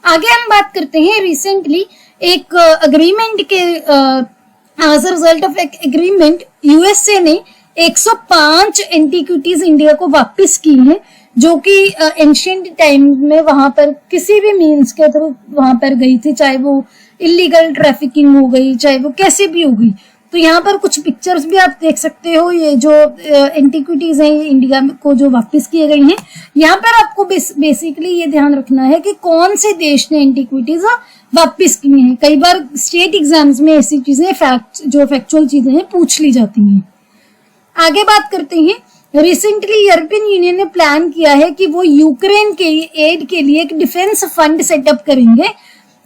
आगे हम बात करते हैं, रिसेंटली एक अग्रीमेंट के एज अ रिजल्ट ऑफ एक एग्रीमेंट यूएसए ने 105 एंटिक्विटीज इंडिया को वापस की हैं, जो कि एंशिएंट टाइम में वहां पर किसी भी मीन्स के थ्रू वहां पर गई थी, चाहे वो इलीगल ट्रैफिकिंग हो गई, चाहे वो कैसे भी हो गई। तो यहाँ पर कुछ पिक्चर्स भी आप देख सकते हो, ये जो एंटिक्विटीज हैं ये इंडिया को जो वापस किए गए हैं। यहाँ पर आपको बेसिकली ये ध्यान रखना है कि कौन से देश ने एंटिक्विटीज वापस किए हैं। कई बार स्टेट एग्जाम्स में ऐसी चीजें फैक्चुअल चीजें हैं पूछ ली जाती हैं। आगे बात करते हैं, रिसेंटली यूरोपियन यूनियन ने प्लान किया है कि वो यूक्रेन के एड के लिए एक डिफेंस फंड सेटअप करेंगे।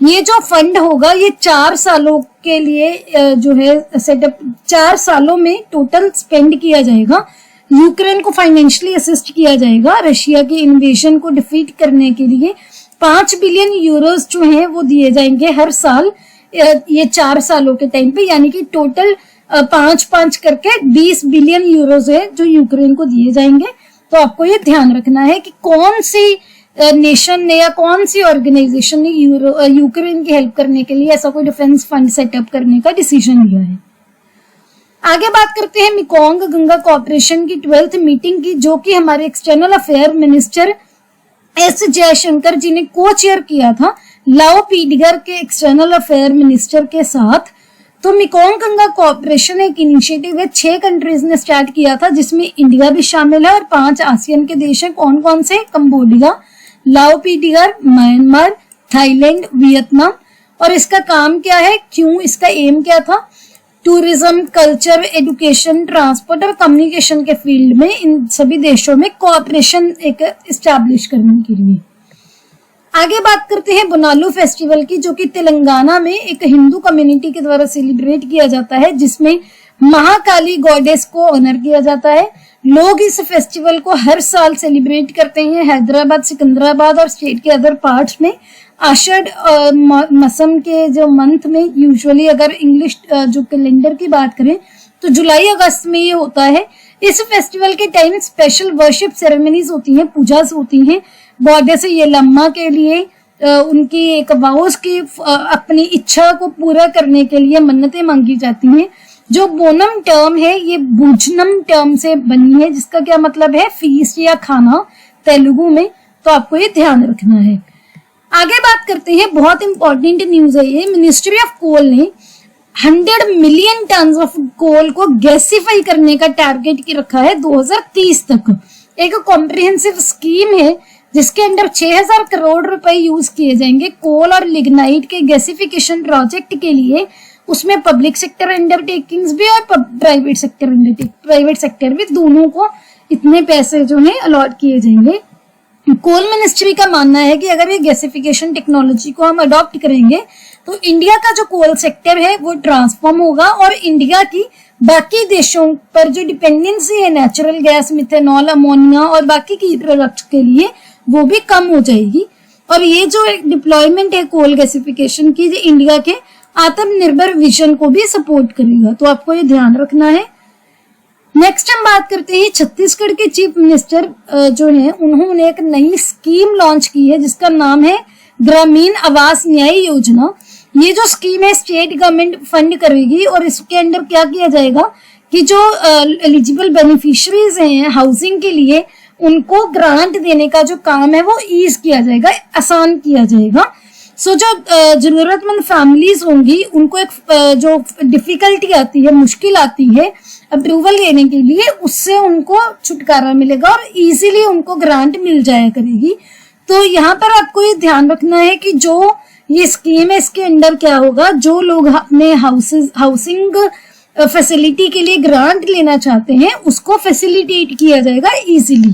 ये जो फंड होगा ये 4 सालों के लिए जो है सेटअप, 4 सालों में टोटल स्पेंड किया जाएगा। यूक्रेन को फाइनेंशियली असिस्ट किया जाएगा रशिया की इन्वेजन को डिफीट करने के लिए। 5 बिलियन यूरोस जो हैं वो दिए जाएंगे हर साल ये 4 सालों के टाइम पे, यानी कि टोटल 5-5 करके 20 बिलियन यूरोस है जो यूक्रेन को दिए जाएंगे। तो आपको ये ध्यान रखना है कि कौन सी नेशन ने या कौन सी ऑर्गेनाइजेशन ने यूक्रेन की हेल्प करने के लिए ऐसा कोई डिफेंस फंड सेटअप करने का डिसीजन लिया है। आगे बात करते हैं मेकोंग गंगा कोऑपरेशन की 12th मीटिंग की, जो कि हमारे external affair minister S Jaishankar ji ने को चेयर किया था लाओ पीडिगर के एक्सटर्नल अफेयर मिनिस्टर के साथ। तो मेकोंग गंगा कोऑपरेशन एक इनिशिएटिव है, 6 कंट्रीज ने स्टार्ट किया था जिसमें इंडिया भी शामिल है और 5 आसियान के देश हैं। कौन कौन से? कंबोडिया, लाओ पीडिगर, म्यांमार, थाईलैंड, वियतनाम। और इसका काम क्या है, क्यों, इसका एम क्या था? टूरिज्म, कल्चर, एजुकेशन, ट्रांसपोर्ट और कम्युनिकेशन के फील्ड में इन सभी देशों में कोऑपरेशन एक एस्टैब्लिश करने के लिए। आगे बात करते हैं बोनालू फेस्टिवल की, जो कि तेलंगाना में एक हिंदू कम्युनिटी के द्वारा सेलिब्रेट किया जाता है, जिसमें महाकाली गॉडेस को ऑनर किया जाता है। लोग इस फेस्टिवल को हर साल सेलिब्रेट करते हैं हैदराबाद, सिकंदराबाद और स्टेट के अदर पार्ट्स में। आषाढ़ मौसम के जो मंथ में, यूजुअली अगर इंग्लिश जो कैलेंडर की बात करें तो जुलाई अगस्त में ये होता है। इस फेस्टिवल के टाइम स्पेशल वर्शिप सेरेमनीज होती हैं, पूजास होती हैं गॉडेस येलम्मा के लिए। उनकी एक वाउस की अपनी इच्छा को पूरा करने के लिए मन्नतें मांगी जाती हैं। जो बोनम टर्म है ये भुजनम टर्म से बनी है, जिसका क्या मतलब है? फीस्ट या खाना तेलुगु में। तो आपको ये ध्यान रखना है। आगे बात करते हैं, बहुत इंपॉर्टेंट न्यूज है ये। मिनिस्ट्री ऑफ कोल ने 100 मिलियन टन ऑफ कोल को गैसिफाई करने का टारगेट की रखा है 2030 तक। एक कॉम्प्रिहेंसिव स्कीम है जिसके अंदर 6000 करोड़ रुपए यूज किए जाएंगे कोल और लिग्नाइट के गैसिफिकेशन प्रोजेक्ट के लिए। उसमें पब्लिक सेक्टर अंडरटेकिंग्स भी और प्राइवेट सेक्टर भी, दोनों को इतने पैसे जो है अलॉट किए जाएंगे। कोल मिनिस्ट्री का मानना है कि अगर ये गैसिफिकेशन टेक्नोलॉजी को हम अडॉप्ट करेंगे तो इंडिया का जो कोल सेक्टर है वो ट्रांसफॉर्म होगा और इंडिया की बाकी देशों पर जो डिपेंडेंसी है नेचुरल गैस, मिथेनॉल, अमोनिया और बाकी की प्रोडक्ट्स के लिए वो भी कम हो जाएगी। और ये जो डिप्लॉयमेंट है कोल गैसिफिकेशन की, जो इंडिया के आत्मनिर्भर विजन को भी सपोर्ट करेगा। तो आपको ये ध्यान रखना है। नेक्स्ट हम बात करते हैं, छत्तीसगढ़ के चीफ मिनिस्टर जो है उन्होंने एक नई स्कीम लॉन्च की है जिसका नाम है ग्रामीण आवास न्याय योजना। ये जो स्कीम है स्टेट गवर्नमेंट फंड करेगी और इसके अंदर क्या किया जाएगा कि जो एलिजिबल बेनिफिशियरीज हैं हाउसिंग के लिए, उनको ग्रांट देने का जो काम है वो ईज किया जाएगा, आसान किया जाएगा। सो जो जरूरतमंद फैमिलीज होंगी उनको एक जो डिफिकल्टी आती है, मुश्किल आती है अप्रूवल लेने के लिए, उससे उनको छुटकारा मिलेगा और इजीली उनको ग्रांट मिल जाया करेगी। तो यहाँ पर आपको ये ध्यान रखना है कि जो ये स्कीम है इसके अंदर क्या होगा, जो लोग अपने हाउसिंग फैसिलिटी के लिए ग्रांट लेना चाहते हैं उसको फैसिलिटेट किया जाएगा इजीली।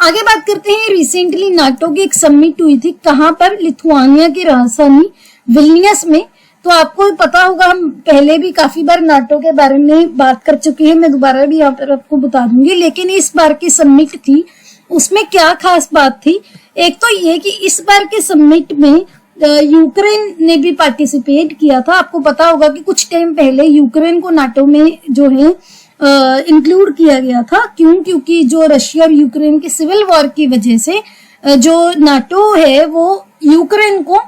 आगे बात करते हैं, रिसेंटली नाटो की एक समिट हुई थी, कहां पर? लिथुआनिया की राजधानी विल्नियस में। तो आपको पता होगा, हम पहले भी काफी बार नाटो के बारे में बात कर चुके हैं, मैं दोबारा भी यहाँ पर आपको बता दूंगी। लेकिन इस बार की समिट थी, उसमें क्या खास बात थी? एक तो ये कि इस बार के समिट में यूक्रेन ने भी पार्टिसिपेट किया था। आपको पता होगा कि कुछ टाइम पहले यूक्रेन को नाटो में जो है इंक्लूड किया गया था। क्यों? क्योंकि जो रशिया और यूक्रेन की सिविल वॉर की वजह से जो नाटो है वो यूक्रेन को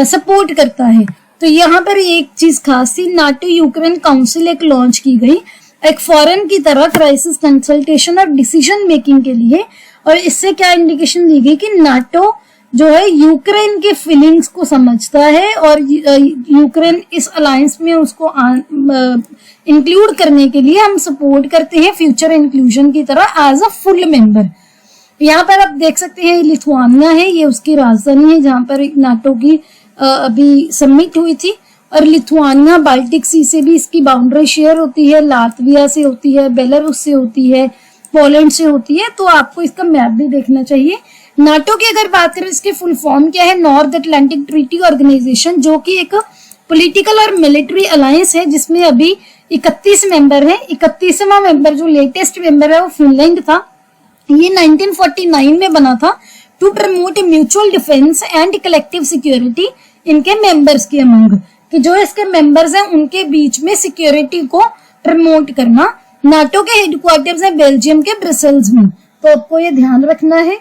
सपोर्ट करता है। तो यहाँ पर एक चीज खास थी, नाटो यूक्रेन काउंसिल एक लॉन्च की गई, एक फॉरेन की तरह क्राइसिस कंसल्टेशन और डिसीजन मेकिंग के लिए। और इससे क्या इंडिकेशन दी गई कि नाटो जो है यूक्रेन के फीलिंग्स को समझता है और यूक्रेन इस अलायंस में उसको इंक्लूड करने के लिए हम सपोर्ट करते हैं फ्यूचर इंक्लूजन की तरह एज अ फुल मेंबर। यहाँ पर आप देख सकते हैं लिथुआनिया है, ये उसकी राजधानी है जहाँ पर नाटो की अभी समिट हुई थी। और लिथुआनिया बाल्टिक सी से भी इसकी बाउंड्री शेयर होती है, लातविया से होती है, बेलारूस से होती है, पोलैंड से होती है। तो आपको इसका मैप भी देखना चाहिए। नाटो की अगर बात करें इसके फुल फॉर्म क्या है, नॉर्थ अटलांटिक ट्रीटी ऑर्गेनाइजेशन, जो कि एक पॉलिटिकल और मिलिट्री अलायंस है जिसमें अभी 31 मेंबर हैं। 31वां मेंबर जो लेटेस्ट मेंबर है वो फिनलैंड था। ये 1949 में बना था to promote mutual defence and collective security इनके मेंबर्स के अमंग, कि जो इसके मेंबर्स हैं उनके बीच में सिक्योरिटी को प्रमोट करना। नाटो के हेडक्वार्टर्स है बेल्जियम के ब्रसेल्स में, तो आपको ये ध्यान रखना है।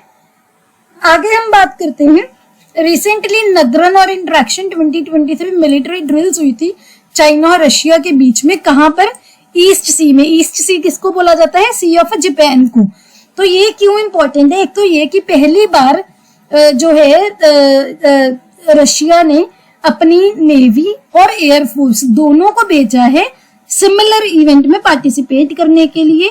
आगे हम बात करते हैं, रिसेंटली नदरन और इंटरेक्शन 2023 मिलिट्री ड्रिल्स हुई थी चाइना और रशिया के बीच में। कहां पर? ईस्ट सी में। ईस्ट सी किसको बोला जाता है? सी ऑफ जापान को। तो ये क्यों इंपॉर्टेंट है? एक तो ये कि पहली बार जो है रशिया ने अपनी नेवी और एयरफोर्स दोनों को भेजा है सिमिलर इवेंट में पार्टिसिपेट करने के लिए।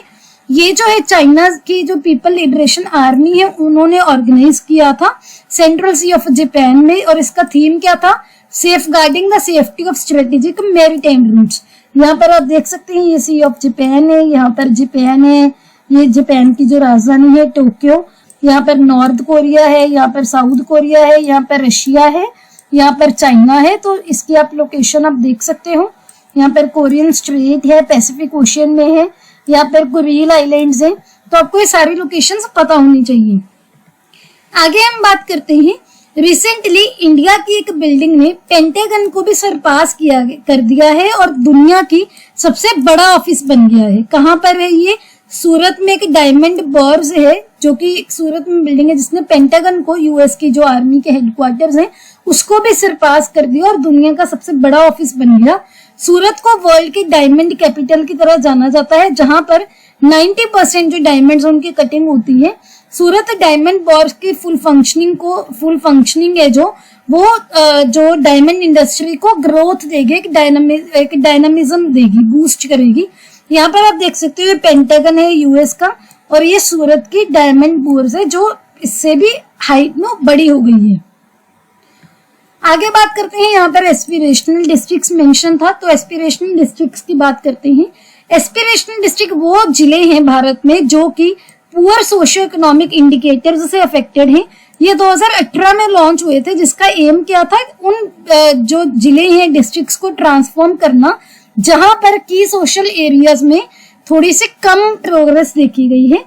ये जो है चाइना की जो पीपल लिबरेशन आर्मी है उन्होंने ऑर्गेनाइज किया था सेंट्रल सी ऑफ जापान में, और इसका थीम क्या था? Safeguarding the safety of strategic maritime routes. यहाँ पर आप देख सकते हैं ये सी ऑफ जापान है, यहाँ पर जापान है, ये जापान की जो राजधानी है टोक्यो, यहाँ पर नॉर्थ कोरिया है, यहाँ पर साउथ कोरिया है, यहाँ पर रशिया है, यहाँ पर चाइना है। तो इसकी आप लोकेशन आप देख सकते हो। यहाँ पर कोरियन स्ट्रेट है, पैसिफिक ओशियन में है, यहाँ पर कुरील आइलैंड्स हैं। तो आपको ये सारी लोकेशंस पता होनी चाहिए। आगे हम बात करते हैं, रिसेंटली इंडिया की एक बिल्डिंग ने पेंटागन को भी सरपास कर दिया है और दुनिया की सबसे बड़ा ऑफिस बन गया है। कहाँ पर है ये? सूरत में एक डायमंड बर्ज है जो कि सूरत में बिल्डिंग है जिसने पेंटागन को, यूएस की जो आर्मी के हेडक्वार्टर्स हैं, उसको भी सरपास कर दिया और दुनिया का सबसे बड़ा ऑफिस बन गया। सूरत को वर्ल्ड की डायमंड कैपिटल की तरह जाना जाता है, जहां पर 90% जो डायमंड्स उनकी कटिंग होती है। सूरत डायमंड बर्ज की फुल फंक्शनिंग है जो वो जो डायमंड इंडस्ट्री को ग्रोथ देगी, एक डायनामिज्म देगी, बूस्ट करेगी। यहाँ पर आप देख सकते हो ये पेंटागन है यूएस का, और ये सूरत की डायमंड बर्ज है जो इससे भी हाइट में बड़ी हो गई है। आगे बात करते हैं, यहाँ पर एस्पिरेशनल डिस्ट्रिक्ट्स मेंशन था, तो एस्पिरेशनल डिस्ट्रिक्ट्स की बात करते हैं। एस्पिरेशनल डिस्ट्रिक्ट वो जिले हैं भारत में जो कि पुअर सोशियो इकोनॉमिक इंडिकेटर्स से अफेक्टेड हैं। ये 2018 में लॉन्च हुए थे, जिसका एम क्या था? उन जो जिले हैं, डिस्ट्रिक्ट्स को ट्रांसफॉर्म करना जहां पर की सोशल एरियाज में थोड़ी सी कम प्रोग्रेस देखी गई है।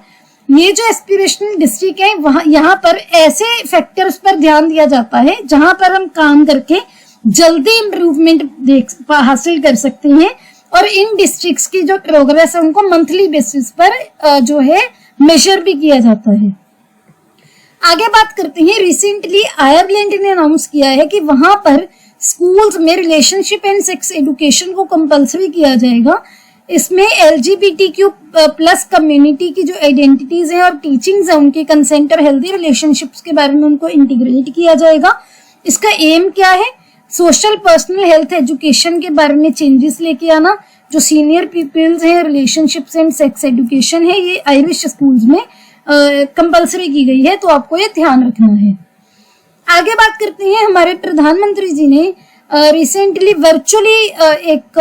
ये जो एस्पिरेशनल डिस्ट्रिक्ट है वहां यहाँ पर ऐसे फैक्टर्स पर ध्यान दिया जाता है जहां पर हम काम करके जल्दी इम्प्रूवमेंट हासिल कर सकते हैं, और इन डिस्ट्रिक्ट्स की जो प्रोग्रेस है उनको मंथली बेसिस पर जो है मेजर भी किया जाता है। आगे बात करते हैं, रिसेंटली आयरलैंड ने अनाउंस किया है कि वहां पर स्कूल्स में रिलेशनशिप एंड सेक्स एजुकेशन को कंपलसरी किया जाएगा। इसमें LGBTQ प्लस कम्युनिटी की जो आइडेंटिटीज हैं और टीचिंग्स हैं उनके कंसेंट और हेल्दी रिलेशनशिप्स के बारे में उनको इंटीग्रेट किया जाएगा। इसका एम क्या है? सोशल पर्सनल हेल्थ एजुकेशन के बारे में चेंजेस लेके आना। जो सीनियर पीपल्स हैं, रिलेशनशिप्स एंड सेक्स एजुकेशन है, ये आयरिश स्कूल्स में कंपलसरी की गई है, तो आपको ये ध्यान रखना है। आगे बात करते हैं, हमारे प्रधानमंत्री जी ने रिसेंटली वर्चुअली एक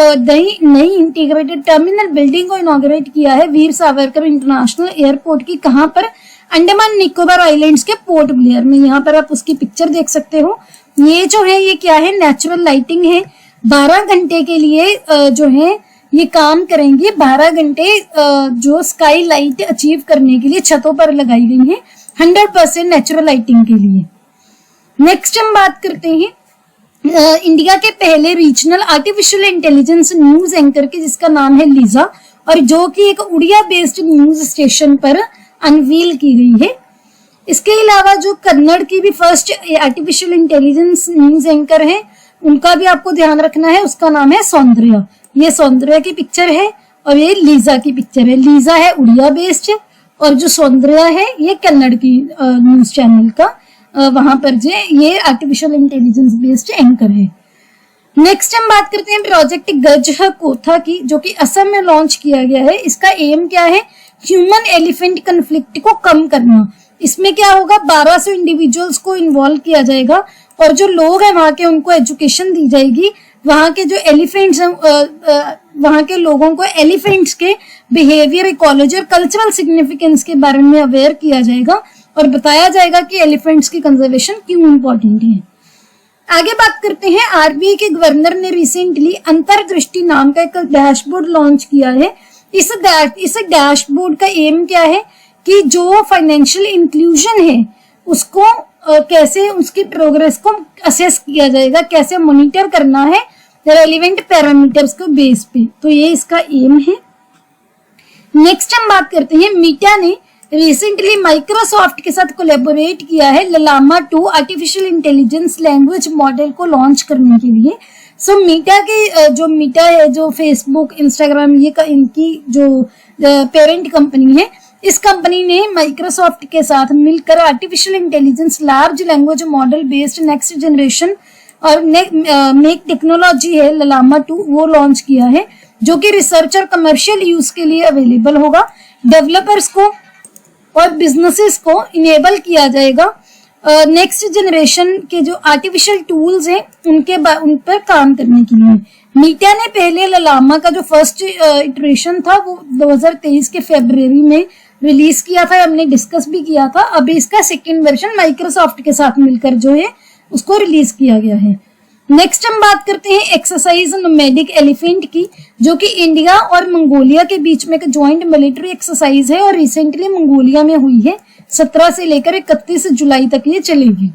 नई इंटीग्रेटेड टर्मिनल बिल्डिंग को इनॉग्रेट किया है वीर सावरकर इंटरनेशनल एयरपोर्ट की। कहां पर? अंडमान निकोबार आइलैंड्स के पोर्ट ब्लेयर में। यहाँ पर आप उसकी पिक्चर देख सकते हो। ये जो है ये क्या है? नेचुरल लाइटिंग है। 12 घंटे के लिए जो है ये काम करेंगे। 12 घंटे जो स्काई लाइट अचीव करने के लिए छतों पर लगाई गई है 100% नेचुरल लाइटिंग के लिए। नेक्स्ट हम बात करते हैं इंडिया के पहले regional artificial intelligence news anchor की, जिसका नाम है लीजा, और जो कि एक उड़िया बेस्ड न्यूज स्टेशन पर अनवील की गई है। इसके अलावा जो कन्नड़ की भी first artificial intelligence news anchor है उनका भी आपको ध्यान रखना है। उसका नाम है सौंदर्या। ये सौंदर्या की पिक्चर है और ये लीजा की पिक्चर है। लीजा है उड़िया बेस्ड और जो सौंदर्या है ये कन्नड़ की न्यूज चैनल का वहां पर जो ये आर्टिफिशियल इंटेलिजेंस बेस्ड एंकर है। नेक्स्ट हम बात करते हैं प्रोजेक्ट गज कोथा की, जो कि असम में लॉन्च किया गया है। इसका एम क्या है? ह्यूमन एलिफेंट कन्फ्लिक्ट को कम करना। इसमें क्या होगा, 1200 इंडिविजुअल्स को इन्वॉल्व किया जाएगा और जो लोग हैं वहां के उनको एजुकेशन दी जाएगी। वहां के जो एलिफेंट्स हैं वहां के लोगों को एलिफेंट्स के बिहेवियर, इकोलॉजी और कल्चरल सिग्निफिकेंस के बारे में अवेयर किया जाएगा और बताया जाएगा कि एलिफेंट्स की कंजर्वेशन क्यों इंपॉर्टेंट है। आगे बात करते हैं, आरबीआई के गवर्नर ने रिसेंटली अंतर्दृष्टि नाम का एक डैशबोर्ड लॉन्च किया है। इस डैशबोर्ड का एम क्या है कि जो फाइनेंशियल इंक्लूजन है उसको कैसे, उसकी प्रोग्रेस को असेस किया जाएगा, कैसे मॉनिटर करना है रेलिवेंट पैरामीटर्स को बेस पे। तो ये इसका एम है। नेक्स्ट हम बात करते हैं, मीटा ने रिसेंटली माइक्रोसॉफ्ट के साथ कोलैबोरेट किया है ललामा 2 आर्टिफिशियल इंटेलिजेंस लैंग्वेज मॉडल को लॉन्च करने के लिए। सो मीटा के जो मीटा है, जो फेसबुक, इंस्टाग्राम, ये इनकी जो पेरेंट कंपनी है, इस कंपनी ने माइक्रोसॉफ्ट के साथ मिलकर artificial intelligence large language model based next generation और मेक टेक्नोलॉजी है ललामा 2, वो लॉन्च किया है, जो कि रिसर्च और कमर्शियल यूज के लिए अवेलेबल होगा। डेवलपर्स को और बिजनेसेस को इनेबल किया जाएगा नेक्स्ट जनरेशन के जो आर्टिफिशियल टूल्स हैं उन पर काम करने के लिए। मीटा ने पहले ललामा का जो फर्स्ट इटरेशन था वो 2023 के फरवरी में रिलीज किया था, हमने डिस्कस भी किया था। अभी इसका सेकेंड वर्जन माइक्रोसॉफ्ट के साथ मिलकर जो है उसको रिलीज किया गया है। नेक्स्ट हम बात करते हैं एक्सरसाइज नोमैडिक एलिफेंट की, जो कि इंडिया और मंगोलिया के बीच में एक ज्वाइंट मिलिट्री एक्सरसाइज है और रिसेंटली मंगोलिया में हुई है। 17 से लेकर 31 जुलाई तक ये चलेगी।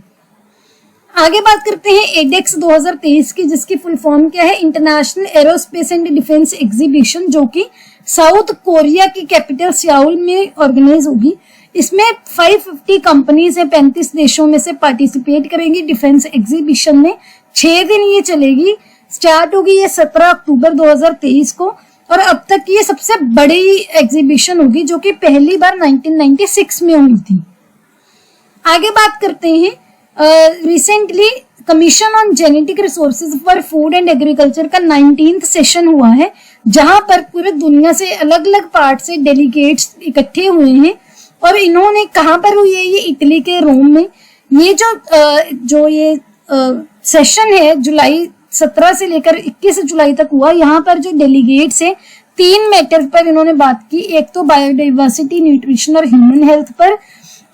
आगे बात करते हैं एडेक्स 2023 की, जिसकी फुल फॉर्म क्या है, international aerospace and defence exhibition, जो कि साउथ कोरिया की कैपिटल सियाउल में ऑर्गेनाइज होगी। इसमें 550 कंपनीज हैं, 35 देशों में से पार्टिसिपेट करेंगी डिफेंस एग्जीबिशन में। 6 दिन ये चलेगी। स्टार्ट होगी ये 17 अक्टूबर 2023 को और अब तक ये सबसे बड़ी एग्जीबिशन होगी, जो कि पहली बार 1996 में हुई थी। आगे बात करते हैं, recently commission on genetic resources for food and agriculture का 19th सेशन हुआ है, जहां पर पूरे दुनिया से अलग अलग पार्ट से डेलीगेट्स इकट्ठे हुए हैं। और इन्होंने कहां पर हुई है, ये इटली के रोम में। ये जो ये सेशन है जुलाई 17 से लेकर 21 जुलाई तक हुआ। यहाँ पर जो डेलीगेट्स है 3 मैटर पर इन्होंने बात की। एक तो बायोडाइवर्सिटी, न्यूट्रिशन और ह्यूमन हेल्थ पर,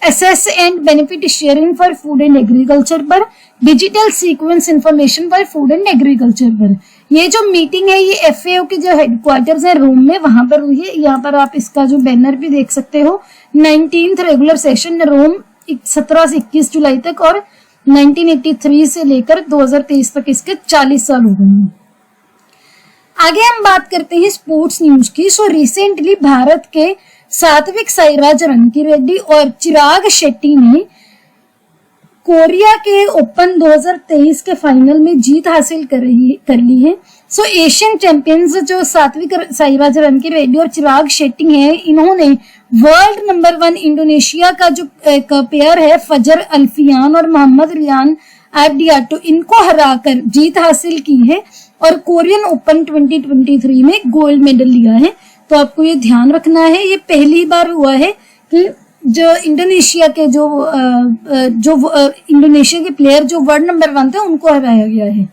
access and benefit sharing for food and agriculture पर, digital sequence information for food and agriculture पर। ये जो मीटिंग है ये FAO के जो हेडक्वार्टर्स है रोम में, वहां पर हुई है। यहाँ पर आप इसका जो बैनर भी देख सकते हो। 19th रेगुलर सेशन रोम 17 से 21 जुलाई तक और 1983 से लेकर 2023 तक इसके 40 साल हो गए हैं। आगे हम बात करते हैं स्पोर्ट्स न्यूज की। सो रिसेंटली भारत के सात्विक साईराज रंकीरेड्डी और चिराग शेट्टी ने कोरिया के ओपन 2023 के फाइनल में जीत हासिल कर ली है। सो एशियन चैंपियंस जो सात्विक साईराज रंकीरेड्डी और चिराग शेट्टी हैं, इन्होंने वर्ल्ड नंबर 1 इंडोनेशिया का जो एक पेयर है फजर अल्फियान और मोहम्मद रियान एब्डियाटो, इनको हराकर जीत हासिल की है और कोरियन ओपन 2023 में गोल्ड मेडल लिया है। तो आपको ये ध्यान रखना है, ये पहली बार हुआ है कि जो इंडोनेशिया के इंडोनेशिया के प्लेयर जो वर्ल्ड नंबर 1 थे उनको हराया गया है।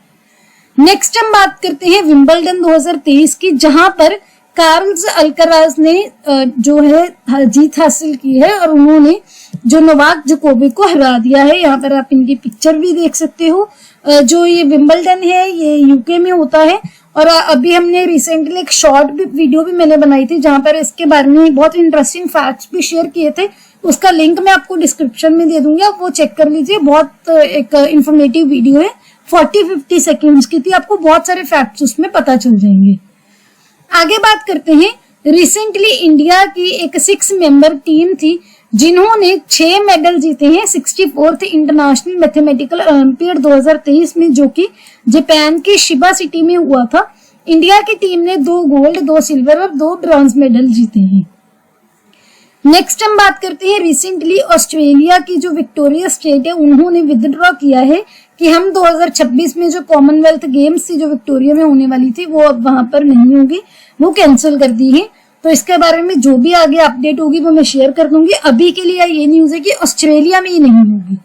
नेक्स्ट हम बात करते हैं विंबलडन 2023 की, जहां पर कार्ल्स अल्कराज ने जो है जीत हासिल की है और उन्होंने जो नोवाक जोकोविक को हरा दिया है। यहाँ पर आप इनकी पिक्चर भी देख सकते हो। जो ये विंबलडन है ये यूके में होता है और अभी हमने रिसेंटली एक शॉर्ट वीडियो भी मैंने बनाई थी जहां पर इसके बारे में बहुत इंटरेस्टिंग फैक्ट्स भी शेयर किए थे। उसका लिंक मैं आपको डिस्क्रिप्शन में दे दूंगी, आप वो चेक कर लीजिए। बहुत एक इंफॉर्मेटिव वीडियो है, 40-50 सेकेंड्स की थी, आपको बहुत सारे फैक्ट्स उसमें पता चल जाएंगे। आगे बात करते हैं, रिसेंटली इंडिया की एक 6 मेंबर टीम थी जिन्होंने 6 मेडल जीते हैं 64th इंटरनेशनल मैथमेटिकल ओलंपियाड 2023 में, जो कि जापान की शिबा सिटी में हुआ था। इंडिया की टीम ने 2 गोल्ड, 2 सिल्वर और 2 ब्रॉन्ज मेडल जीते हैं। नेक्स्ट हम बात करते हैं रिसेंटली ऑस्ट्रेलिया की जो विक्टोरिया स्टेट है उन्होंने विदड्रॉ किया है कि हम 2026 में जो कॉमनवेल्थ गेम्स थी जो विक्टोरिया में होने वाली थी वो अब वहां पर नहीं होगी, वो कैंसिल कर दी है। तो इसके बारे में जो भी आगे अपडेट होगी वो मैं शेयर कर दूंगी। अभी के लिए ये न्यूज है कि ऑस्ट्रेलिया में ही नहीं होगी।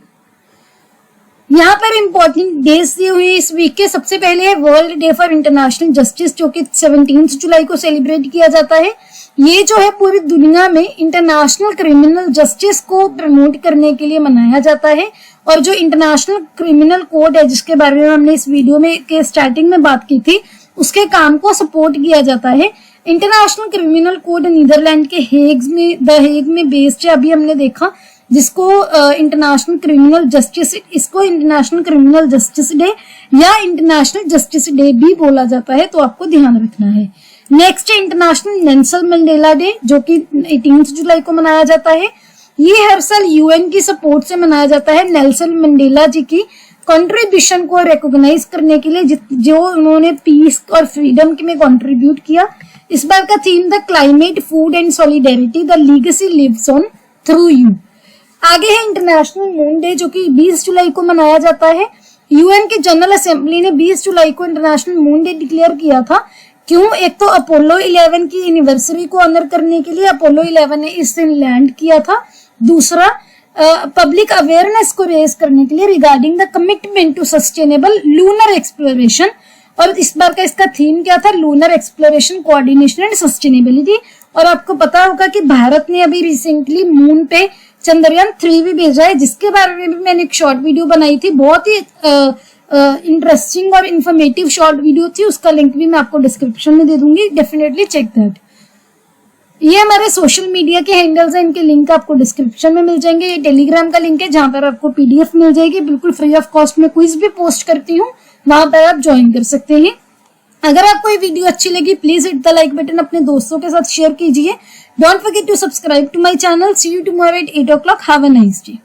यहाँ पर इंपॉर्टेंट डेज दिए हुए इस वीक के, सबसे पहले है world day for international justice जो कि 17 जुलाई को सेलिब्रेट किया जाता है। ये जो है पूरी दुनिया में इंटरनेशनल क्रिमिनल जस्टिस को प्रमोट करने के लिए मनाया जाता है। और जो इंटरनेशनल क्रिमिनल कोड है जिसके बारे में हमने इस वीडियो में के स्टार्टिंग में बात की थी, उसके काम को सपोर्ट किया जाता है। इंटरनेशनल क्रिमिनल कोड नीदरलैंड के द हेग में बेस्ड है, अभी हमने देखा, जिसको इंटरनेशनल क्रिमिनल जस्टिस, इसको इंटरनेशनल क्रिमिनल जस्टिस डे या इंटरनेशनल जस्टिस डे भी बोला जाता है, तो आपको ध्यान रखना है। नेक्स्ट है इंटरनेशनल नेल्सन मंडेला डे जो कि 18 जुलाई को मनाया जाता है। ये हर साल यूएन की सपोर्ट से मनाया जाता है। नेल्सन मंडेला जी की कंट्रीब्यूशन को रिकॉग्नाइज करने के लिए जो उन्होंने पीस और फ्रीडम में कंट्रीब्यूट किया। इस बार का theme the climate, food and solidarity, the legacy lives on through you. आगे है इंटरनेशनल मून डे जो कि 20 जुलाई को मनाया जाता है। यूएन की जनरल असेंबली ने 20 जुलाई को इंटरनेशनल मून डे डिक्लेयर किया था। क्यों? एक तो अपोलो 11 की एनिवर्सरी को ऑनर करने के लिए, अपोलो 11 ने इस दिन लैंड किया था। दूसरा, पब्लिक अवेयरनेस को रेज करने के लिए regarding the commitment to sustainable lunar exploration. और इस बार का इसका थीम क्या था? Lunar exploration, coordination and sustainability. और आपको पता होगा कि भारत ने अभी रिसेंटली मून पे चंद्रयान 3 भी भेजा है, जिसके बारे में भी मैंने एक शॉर्ट वीडियो बनाई थी। बहुत ही इंटरेस्टिंग और इन्फॉर्मेटिव शॉर्ट वीडियो थी, उसका लिंक भी मैं आपको डिस्क्रिप्शन में दे दूंगी, डेफिनेटली चेक दैट। ये हमारे सोशल मीडिया के हैंडल्स हैं, इनके लिंक आपको डिस्क्रिप्शन में मिल जाएंगे। ये टेलीग्राम का लिंक है जहां पर आपको पीडीएफ मिल जाएगी, बिल्कुल फ्री ऑफ कॉस्ट में क्विज भी पोस्ट करती हूँ, वहां पर आप ज्वाइन कर सकते हैं। अगर आपको ये वीडियो अच्छी लगी please hit the like button, अपने दोस्तों के साथ शेयर कीजिए। Don't forget to subscribe to my channel. See you tomorrow at 8 o'clock। Have a nice day.